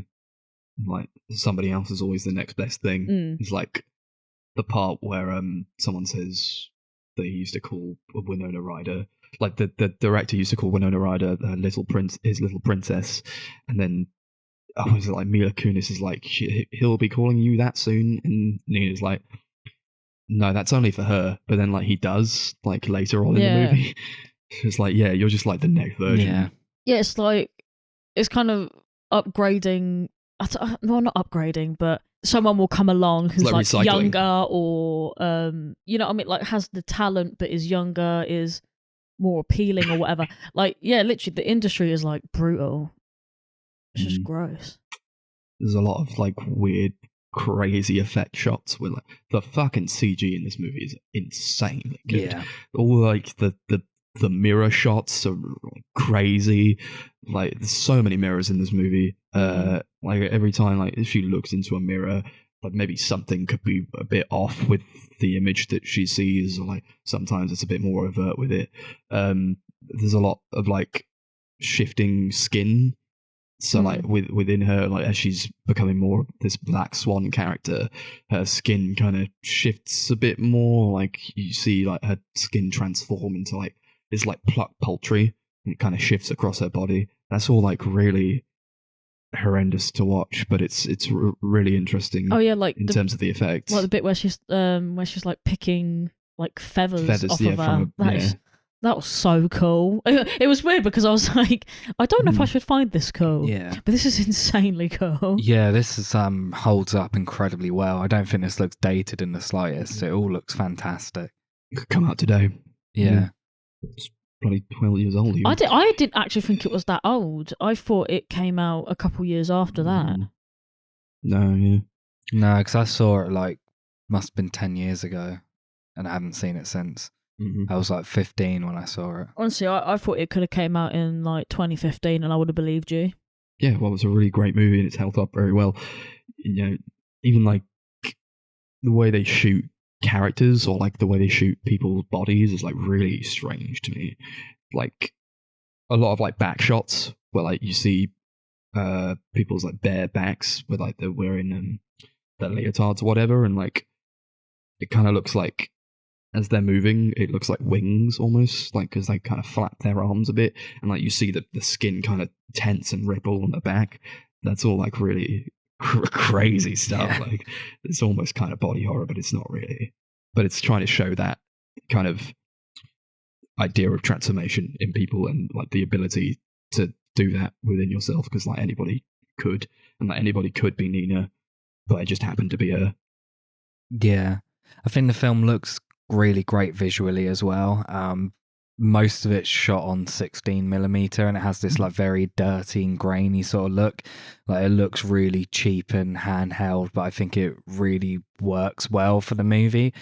like somebody else is always the next best thing. It's like the part where someone says they used to call Winona Ryder, like the director used to call Winona Ryder his little princess, and then was it like Mila Kunis is like, he'll be calling you that soon, and Nina's like, no, that's only for her. But then like he does like later on in the movie. It's like, yeah, you're just like the next version. Yeah, it's like, it's kind of upgrading. Well, not upgrading, but someone will come along who's like younger or, you know what I mean? Like has the talent, but is younger, is more appealing or whatever. Like, yeah, literally the industry is like brutal. It's just gross. There's a lot of like weird, crazy effect shots with like the fucking CG in this movie is insanely good. Yeah. All like the mirror shots are crazy. Like there's so many mirrors in this movie. Like every time like if she looks into a mirror, like maybe something could be a bit off with the image that she sees, or like sometimes it's a bit more overt with it. There's a lot of like shifting skin. So like within her, like as she's becoming more of this Black Swan character, her skin kind of shifts a bit more. Like you see like her skin transform into like this like plucked poultry, and it kind of shifts across her body. That's all like really horrendous to watch, but it's really interesting. Oh yeah, like in terms of the effects, like the bit where she's like picking like feathers off of her. That was so cool. It was weird because I was like, I don't know if I should find this cool. Yeah. But this is insanely cool. Yeah, this is holds up incredibly well. I don't think this looks dated in the slightest. It all looks fantastic. It could come out today. Yeah. It's probably 12 years old. I didn't actually think it was that old. I thought it came out a couple years after that. No, because I saw it like, must have been 10 years ago, and I haven't seen it since. I was like 15 when I saw it. Honestly, I thought it could have came out in like 2015 and I would have believed you. Yeah, well, it's a really great movie and it's held up very well. You know, even like the way they shoot characters or like the way they shoot people's bodies is like really strange to me. Like a lot of like back shots where like you see people's like bare backs where like they're wearing their leotards or whatever, and like it kind of looks like as they're moving, it looks like wings almost, like because they kind of flap their arms a bit, and like you see the skin kind of tense and ripple on the back. That's all like really crazy stuff. Yeah. Like it's almost kind of body horror, but it's not really. But it's trying to show that kind of idea of transformation in people and like the ability to do that within yourself, because like anybody could, and like anybody could be Nina, but it just happened to be her. Yeah, I think the film looks really great visually as well. most of it's shot on 16mm, and it has this like very dirty and grainy sort of look. Like it looks really cheap and handheld, but I think it really works well for the movie.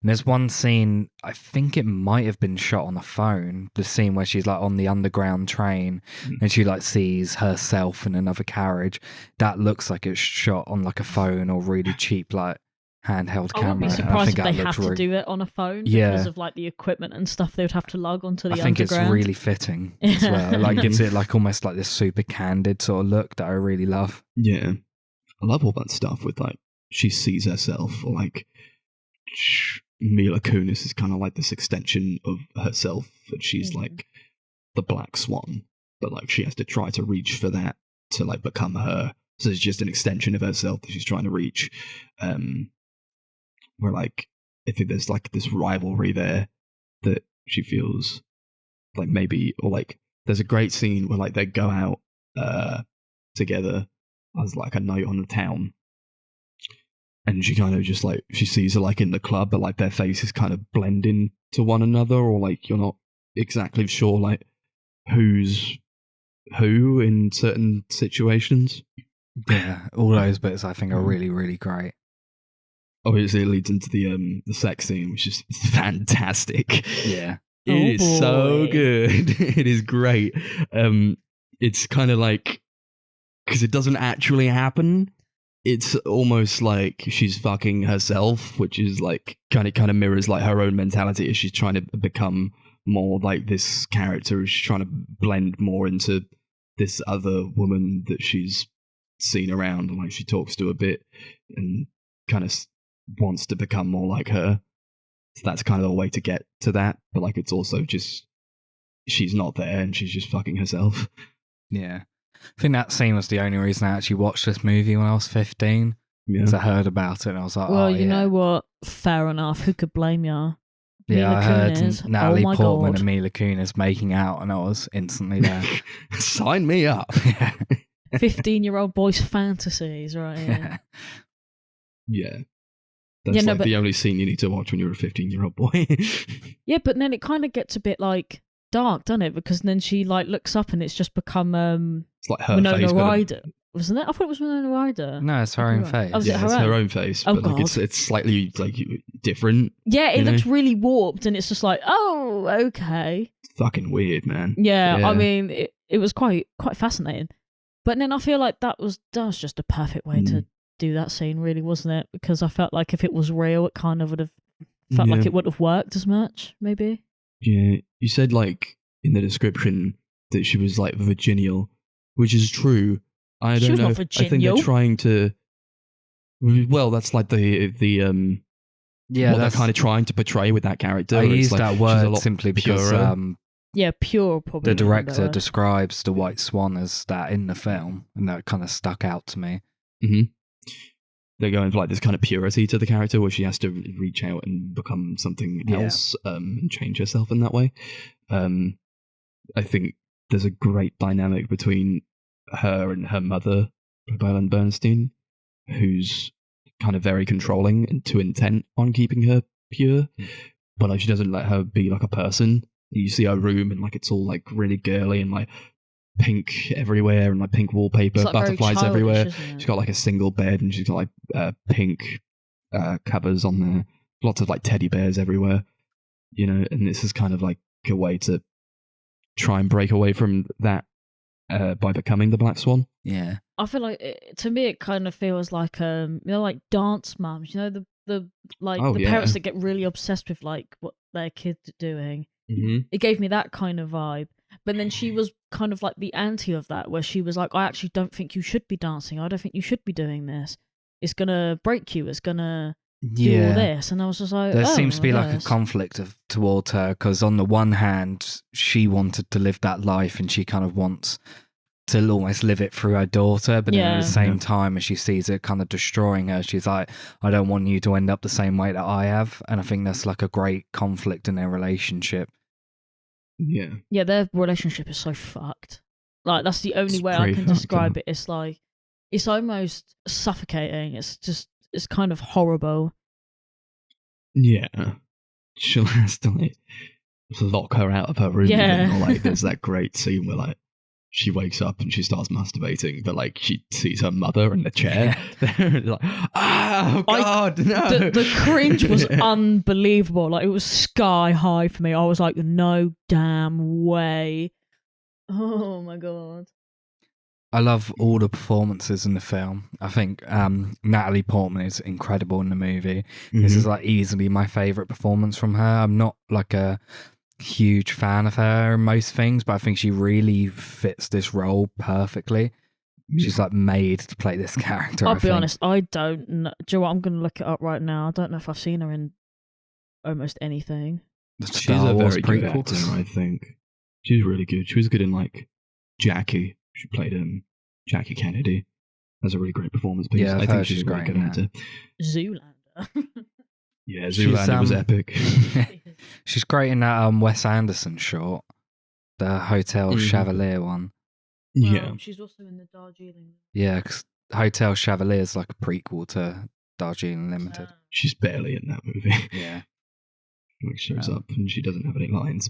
And there's one scene, I think it might have been shot on a phone, the scene where she's like on the underground train and she like sees herself in another carriage. That looks like it's shot on like a phone or really cheap like handheld I camera. wouldn't be I surprised think if they that have looks to do it on a phone Yeah. because of like the equipment and stuff they would have to lug onto the I think underground. it's really fitting as well. It like gives it like almost like this super candid sort of look that I really love. Yeah. I love all that stuff with like, she sees herself, or like, Mila Kunis is kind of like this extension of herself, and she's like the Black Swan, but like she has to try to reach for that to like become her. So it's just an extension of herself that she's trying to reach. Where like, I think there's like this rivalry there that she feels like maybe, or like there's a great scene where like they go out together as like a night on the town. And she kind of just like, she sees her like in the club, but like their faces kind of blend in to one another, or like you're not exactly sure like who's who in certain situations. Yeah, all those bits I think are really, really great. Obviously, it leads into the sex scene, which is fantastic. Yeah. It is so boy. good. It is great. It's kind of like, because it doesn't actually happen. It's almost like she's fucking herself, which is like kind of mirrors like her own mentality as she's trying to become more like this character. She's trying to blend more into this other woman that she's seen around, and like she talks to a bit and kind of wants to become more like her. So that's kind of the way to get to that. But like it's also just she's not there and she's just fucking herself. Yeah. I think that scene was the only reason I actually watched this movie when I was 15. Yeah. Because I heard about it and I was like, Well, you yeah. know what? Fair enough. Who could blame ya? Yeah, Mila I heard Kunis. Natalie Oh my Portman God. and Mila Kunis making out, and I was instantly there. Sign me up. 15-year-old boys' fantasies, right here. Yeah. That's Yeah, no, like but- the only scene you need to watch when you're a 15-year-old boy. Yeah, but then it kind of gets a bit like dark, doesn't it? Because then she like looks up and it's just become It's like her Winona face. Ryder. Wasn't it? I thought it was Winona Ryder. No, it's her own face. Oh, was it Yeah, her it's own? her own face, Oh, but like God. it's slightly like different. Yeah, it You know? looks really warped and it's just like, oh, okay. It's fucking weird, man. Yeah, Yeah. I mean, it was quite fascinating. But then I feel like that was just a perfect way to do that scene, really, wasn't it? Because I felt like if it was real, it kind of would have felt like Yeah. it wouldn't have worked as much, maybe. Yeah, you said like in the description that she was like virginal, which is true. I She don't was know. not I think they're virginal. trying to. Well, that's like the Yeah, what they're that's kind of trying to portray with that character. I It's used like that she's a word lot simply because purer. Yeah, pure probably. the director better. describes the White Swan as that in the film, and that kind of stuck out to me. They're going for like this kind of purity to the character, where she has to reach out and become something Yeah. else, and change herself in that way. I think there's a great dynamic between her and her mother, Ellen Bernstein, who's kind of very controlling and too intent on keeping her pure, but like she doesn't let her be like a person. You see her room and like it's all like really girly and like pink everywhere and like pink wallpaper, It's, like, very butterflies childish, everywhere. isn't it? She's got like a single bed and she's got like pink covers on there, lots of like teddy bears everywhere, you know. And this is kind of like a way to try and break away from that by becoming the Black Swan. Yeah. I feel like to me it kind of feels like like dance mums, the like Oh, the yeah. parents that get really obsessed with like what their kids are doing. Mm-hmm. It gave me that kind of vibe. But then she was kind of like the anti of that, where she was like, I actually don't think you should be dancing. I don't think you should be doing this. It's gonna break you. It's gonna do all this. And I was just like, There oh, seems to be I like a guess. conflict towards her, because on the one hand, she wanted to live that life and she kind of wants to almost live it through her daughter, but then at Yeah. the same time, as she sees it kind of destroying her, she's like, I don't want you to end up the same way that I have. And I think that's like a great conflict in their relationship. Yeah. Yeah, their relationship is so fucked. Like that's the only It's way I pretty can fucked, describe yeah. it. It's like it's almost suffocating. It's kind of horrible. Yeah. She'll have to like lock her out of her room. Yeah. Even, or like there's that great scene where like she wakes up and she starts masturbating, but like she sees her mother in the chair. Like, oh God, no! The cringe was unbelievable. Like it was sky high for me. I was like, no damn way. Oh my God. I love all the performances in the film. I think Natalie Portman is incredible in the movie. This is like easily my favourite performance from her. I'm not like a huge fan of her in most things, but I think she really fits this role perfectly. She's like made to play this character. I'll be honest, I don't know. Do you know what? I'm going to look it up right now. I don't know if I've seen her in almost anything. The She's Star a Wars very good prequels. actor, I think. She's really good. She was good in like Jackie. She played Jackie Kennedy. That's a really great performance piece. Yeah, I think she's a great, really good yeah. actor. Zoolander. Yeah, Zoolander was epic. She's great in that Wes Anderson short, the Hotel Chevalier one. Yeah. She's also in the Darjeeling. Yeah, because Hotel Chevalier is like a prequel to Darjeeling Limited. She's barely in that movie. Yeah. Like shows up and she doesn't have any lines.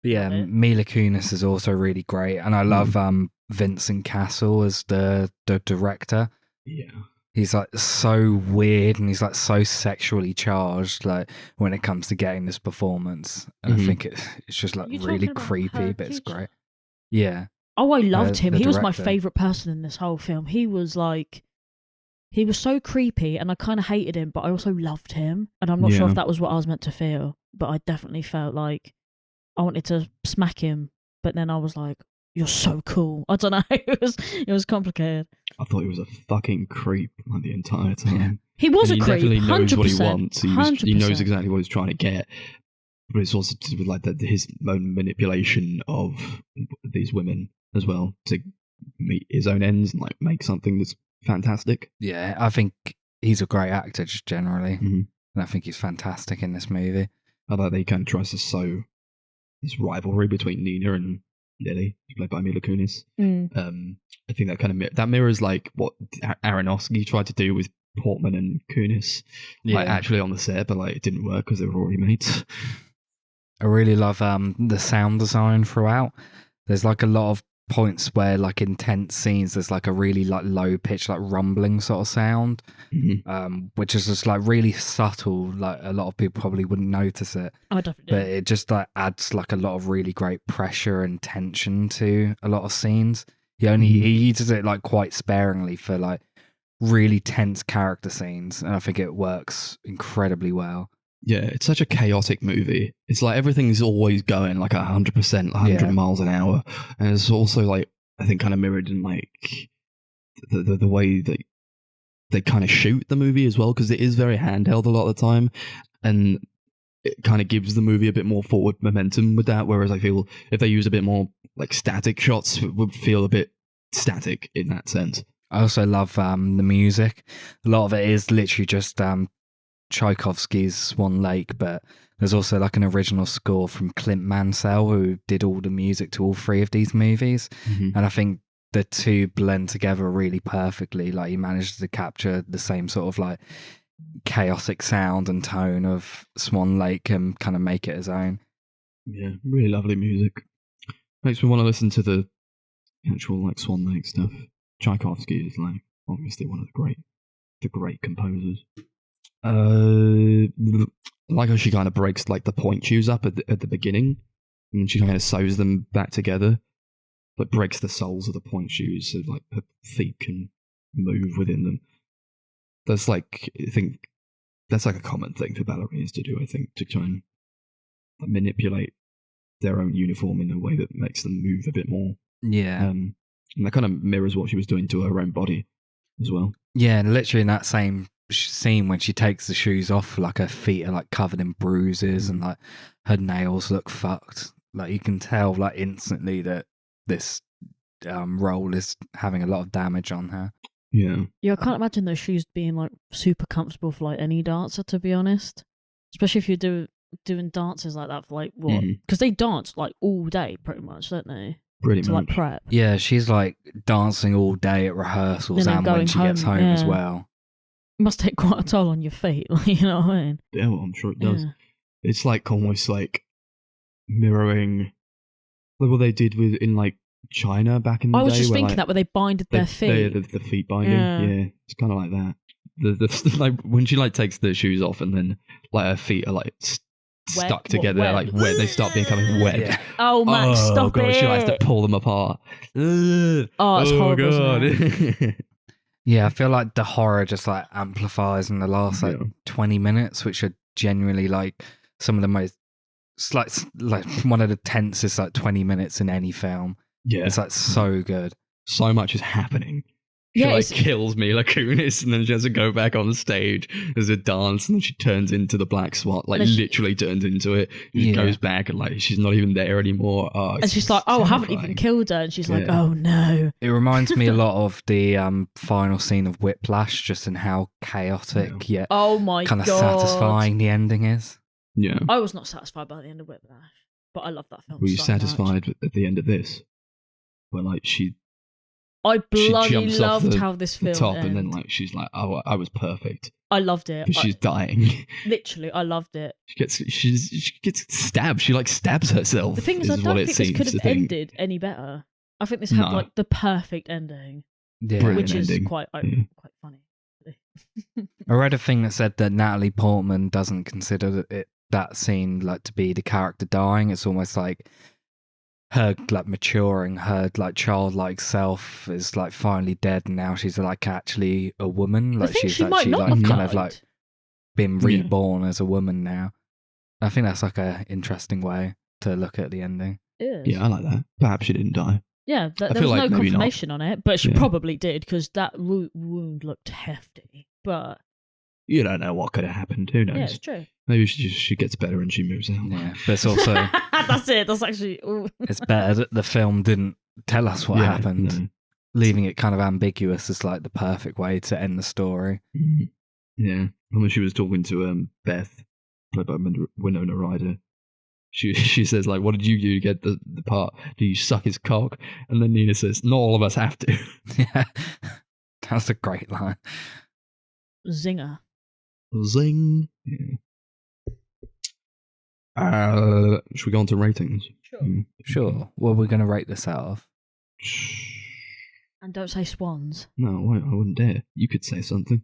But yeah, Mila Kunis is also really great, and I love Vincent Cassel as the director. Yeah. He's like so weird and he's like so sexually charged, like when it comes to getting this performance. And I think it's just like really creepy, but it's great. Yeah. Oh, I loved him. the He was my director. favourite person in this whole film. He was so creepy and I kind of hated him, but I also loved him. And I'm not sure if that was what I was meant to feel, but I definitely felt like I wanted to smack him, but then I was like, you're so cool. I don't know. It was complicated. I thought he was a fucking creep like the entire time. Yeah. He was And a he creep. definitely knows 100%, what he wants. He knows 100%. exactly what he's trying to get. But it's also to do with like his own manipulation of these women as well to meet his own ends and like make something that's fantastic. Yeah, I think he's a great actor just generally. Mhm. And I think he's fantastic in this movie. I thought he kind of tries to sow this rivalry between Nina and Lily, played by Mila Kunis. I think that kind of that mirrors like what Aronofsky tried to do with Portman and Kunis, like actually on the set, but like it didn't work because they were already mates. I really love the sound design throughout. There's like a lot of points where like intense scenes there's like a really like low pitch like rumbling sort of sound, which is just like really subtle, like a lot of people probably wouldn't notice it, I definitely but it just like adds like a lot of really great pressure and tension to a lot of scenes. He uses it like quite sparingly for like really tense character scenes, and I think it works incredibly well. Yeah, it's such a chaotic movie. It's like everything's always going like 100%, 100 miles an hour. And it's also like, I think kind of mirrored in like the way that they kind of shoot the movie as well, because it is very handheld a lot of the time. And it kind of gives the movie a bit more forward momentum with that. Whereas I feel if they use a bit more like static shots, it would feel a bit static in that sense. I also love the music. A lot of it is literally just Tchaikovsky's Swan Lake, but there's also like an original score from Clint Mansell, who did all the music to all three of these movies. And I think the two blend together really perfectly. Like he managed to capture the same sort of like chaotic sound and tone of Swan Lake and kind of make it his own. Yeah, really lovely music. Makes me want to listen to the actual like Swan Lake stuff. Tchaikovsky is like obviously one of the great composers. Like how she kind of breaks like the point shoes up at the beginning, and she kind of sews them back together, but breaks the soles of the point shoes so like her feet can move within them. That's like, I think that's like a common thing for ballerinas to do. I think to try and manipulate their own uniform in a way that makes them move a bit more. Yeah, and that kind of mirrors what she was doing to her own body as well. Yeah, and literally in that same scene when she takes the shoes off, like her feet are like covered in bruises and like her nails look fucked. Like you can tell like instantly that this role is having a lot of damage on her. Yeah, I can't imagine those shoes being like super comfortable for like any dancer, to be honest. Especially if you're doing dances like that for like what? Because they dance like all day, pretty much, don't they? Pretty to much. Like prep. Yeah, she's like dancing all day at rehearsals and when she gets home as well. It must take quite a toll on your feet, you know what I mean? Yeah, well, I'm sure it does. Yeah. It's like almost like mirroring like what they did in like China back in the day. I was just where, thinking like, that where they binded their feet. The feet binding. Yeah. Yeah, it's kind of like that. The like when she like takes the shoes off and then like her feet are like stuck together, wet? like wet. They start becoming wet. Yeah. Oh, Max, stop God, it. she likes to pull them apart. Oh, it's horrible, isn't God. Yeah, I feel like the horror just like amplifies in the last like 20 minutes, which are genuinely like some of the most like one of the tensest like 20 minutes in any film. Yeah, It's like so good. so much is happening. She Yeah, like it's- kills Mila Kunis and then she has to go back on stage. There's a dance and then she turns into the Black Swan, like And she- literally turns into it. She Yeah. goes back and like she's not even there anymore. Oh, And she's like, oh, I haven't even terrifying. killed her. And she's like, Yeah. oh, no. It reminds me a lot of the final scene of Whiplash, just in how chaotic yet Oh, my kind of God. satisfying the ending is. Yeah. I was not satisfied by the end of Whiplash, but I love that film Were you so much. satisfied at the end of this? Where like she I bloody jumps off loved the how this film top and then ended. like she's like, oh, I was perfect. I loved it. But she's dying. Literally, I loved it. She gets stabbed. She like stabs herself. The thing is, I what don't it think this seems could to have think. ended any better. I think this had No. like the perfect ending, Yeah. Brilliant which is ending. quite Yeah. quite funny. I read a thing that said that Natalie Portman doesn't consider that scene like to be the character dying. It's almost like her like maturing, her like childlike self is like finally dead, and now she's like actually a woman. The Like thing, she's she might actually not like have kind died. of like been Yeah. reborn as a woman now. I think that's like a interesting way to look at the ending. It is. Yeah, I like that. Perhaps she didn't die. Yeah, I there feel was like no maybe not. confirmation on it, but she Yeah. probably did because that wound looked hefty. But You don't know what could have happened. Who knows? yeah, it's true. Maybe she gets better and she moves out. Yeah, but it's also That's it. That's actually. Ooh. it's better that the film didn't tell us what Yeah, happened. no. Leaving it kind of ambiguous is like the perfect way to end the story. Mhm. Yeah. And when she was talking to Beth, played by Winona Ryder, she says like, "What did you do to get the part? Do you suck his cock?" And then Nina says, "Not all of us have to." Yeah, that's a great line. Zinger. Zing. Yeah. Should we go on to ratings? Sure. Sure. Well, we're going to rate this out of. And don't say swans. No, I wouldn't dare. You could say something.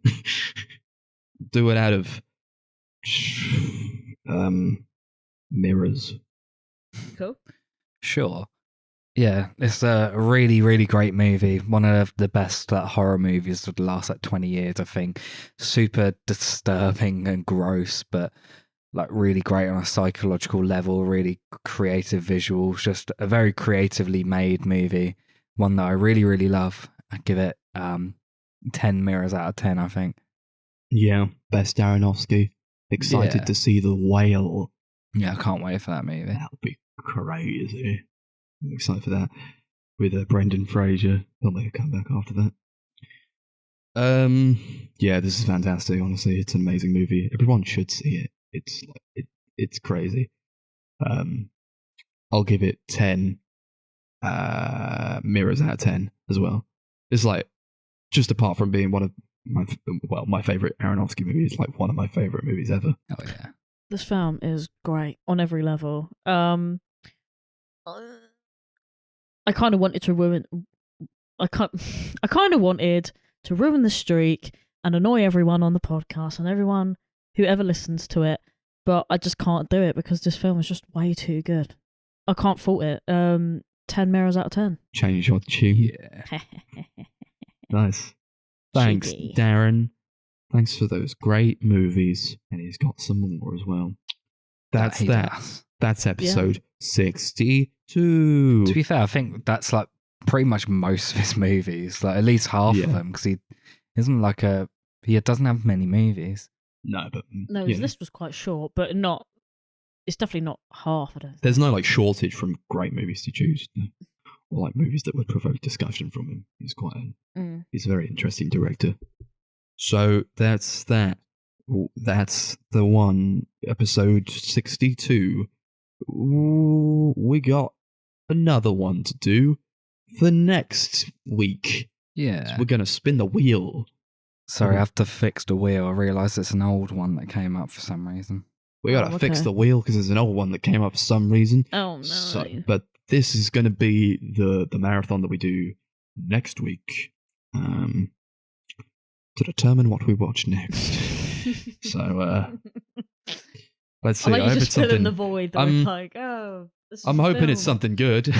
Do it out of mirrors. Cool. Sure. Yeah, it's a really, really great movie. One of the best horror movies of the last 20 years, I think. Super disturbing and gross, but like really great on a psychological level. Really creative visuals. Just a very creatively made movie. One that I really, really love. I give it 10 mirrors out of 10, I think. Yeah, best Aronofsky. Excited Yeah. to see The Whale. Yeah, I can't wait for that movie. That would be crazy. I'm excited for that. With Brendan Fraser. They'll make a comeback after that. Yeah, this is fantastic, honestly. It's an amazing movie. Everyone should see it. It's crazy. I'll give it 10 mirrors out of 10 as well. It's like, just apart from being one of my favorite Aronofsky movie, it's like one of my favorite movies ever. Oh, yeah. This film is great on every level. I kind of wanted to ruin. I kind of wanted to ruin the streak and annoy everyone on the podcast and everyone who ever listens to it, but I just can't do it because this film is just way too good. I can't fault it. 10 mirrors out of 10. Change your tune. Yeah. Nice. Thanks, Chibi. Darren. Thanks for those great movies. And he's got some more as well. That's He that. does. That's episode 62. To be fair, I think that's like pretty much most of his movies, like at least half Yeah. of them, because he isn't like he doesn't have many movies. No, but No, yeah. his list was quite short, but not. It's definitely not half. I don't think. There's no like shortage from great movies to choose, or like movies that would provoke discussion from him. He's quite he's a very interesting director. So that's that. That's the one, episode 62. Ooh, we got another one to do for next week. Yeah. So we're gonna spin the wheel. Sorry, I have to fix the wheel. I realised it's an old one that came up for some reason. We gotta fix okay. the wheel because there's an old one that came up for some reason. Oh no. But this is going to be the marathon that we do next week to determine what we watch next. So let's see. I I like you hope just it's fill in something. the void. Though, like, this is I'm hoping it's film. something good.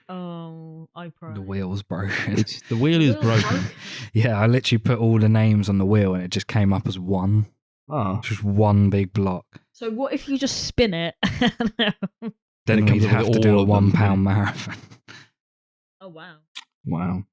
Oh, I pray. The wheel's broken. The wheel is broken. Yeah, I literally put all the names on the wheel and it just came up as one. Oh, Just one big block. So what if you just spin it? Then it comes we'd up have with to do all a of them, £1 yeah. marathon. Oh wow. wow.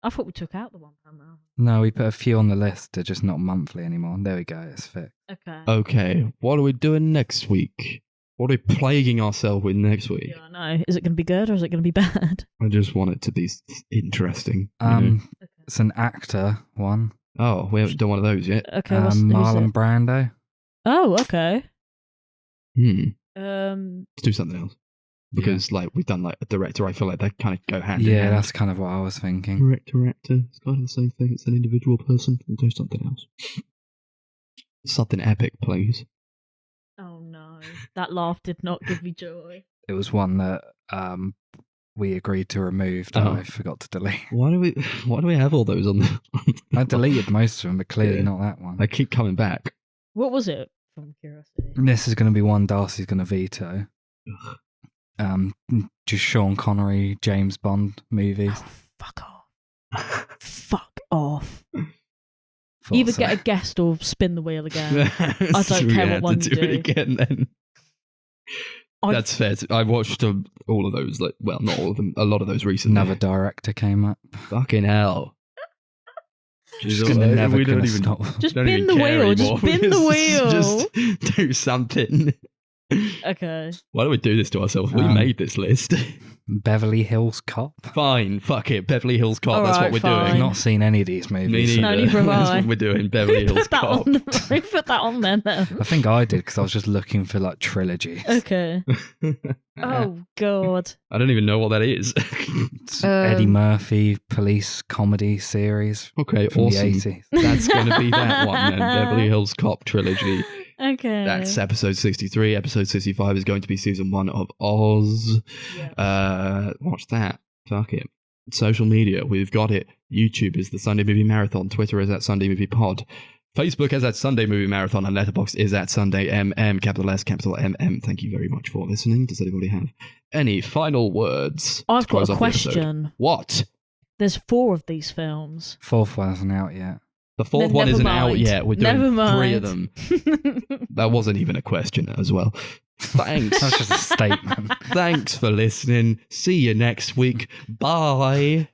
I thought we took out the £1 now. No, we put a few on the list. They're just not monthly anymore. There we go. It's fixed. Okay. Okay, what are we doing next week? What are we plaguing ourselves with next week? Yeah, I know. Is it going to be good or is it going to be bad? I just want it to be interesting. you know? Okay. It's an actor one. Oh, we haven't done one of those yet. Okay. Who's Marlon it? Brando. Oh, okay. Let's do something else. Because like we've done like a director, I feel like they kind of go hand in Yeah, hand. that's kind of what I was thinking. Director, actor, it's kind of the same thing. It's an individual person. We'll do something else. Something epic, please. Oh no, that laugh did not give me joy. It was one that we agreed to remove that Oh. I forgot to delete. Why do we have all those on the I deleted most of them, but clearly Yeah. not that one. They keep coming back. What was it? From curiosity. This is going to be one Darcy's going to veto. Just Sean Connery, James Bond movies. Oh, fuck off. Fuck off. Thought Either so. get a guest or spin the wheel again. I don't care what one you do. It do. again then. That's fair. I watched all of those, like, well, not all of them, a lot of those recently. Another director came up. Fucking hell. Just gonna never we don't gonna even stop. Just don't spin even the care wheel. Just anymore. spin the wheel. Just do something. Okay. Why do we do this to ourselves? We made this list. Beverly Hills Cop. Fine, fuck it. Beverly Hills Cop. All That's right, what we're fine. I've doing. not seen any of these Me movies. neither. No, neither have That's I. what we're doing. Beverly Who Hills put that Cop. on? Who put that on then? I think I did because I was just looking for like trilogy. Okay. Oh god. I don't even know what that is. It's Eddie Murphy police comedy series Okay, from awesome. the 80s. That's going to be that one then. Beverly Hills Cop trilogy. Okay. That's episode 63. Episode 65 is going to be season 1 of Oz. Yeah. Watch that. Fuck it. Social media, we've got it. YouTube is the Sunday Movie Marathon. Twitter is at Sunday Movie Pod. Facebook is at Sunday Movie Marathon. And Letterboxd is at Sunday MM, capital S, capital MM. Thank you very much for listening. Does anybody have any final words? I've to close got a off the episode? question. What? There's 4 of these films. Fourth one isn't out yet. The fourth Then one never isn't out mind. yet. We're doing Never 3 of mind. them. That wasn't even a question as well. Thanks. That's just a statement. Thanks for listening. See you next week. Bye.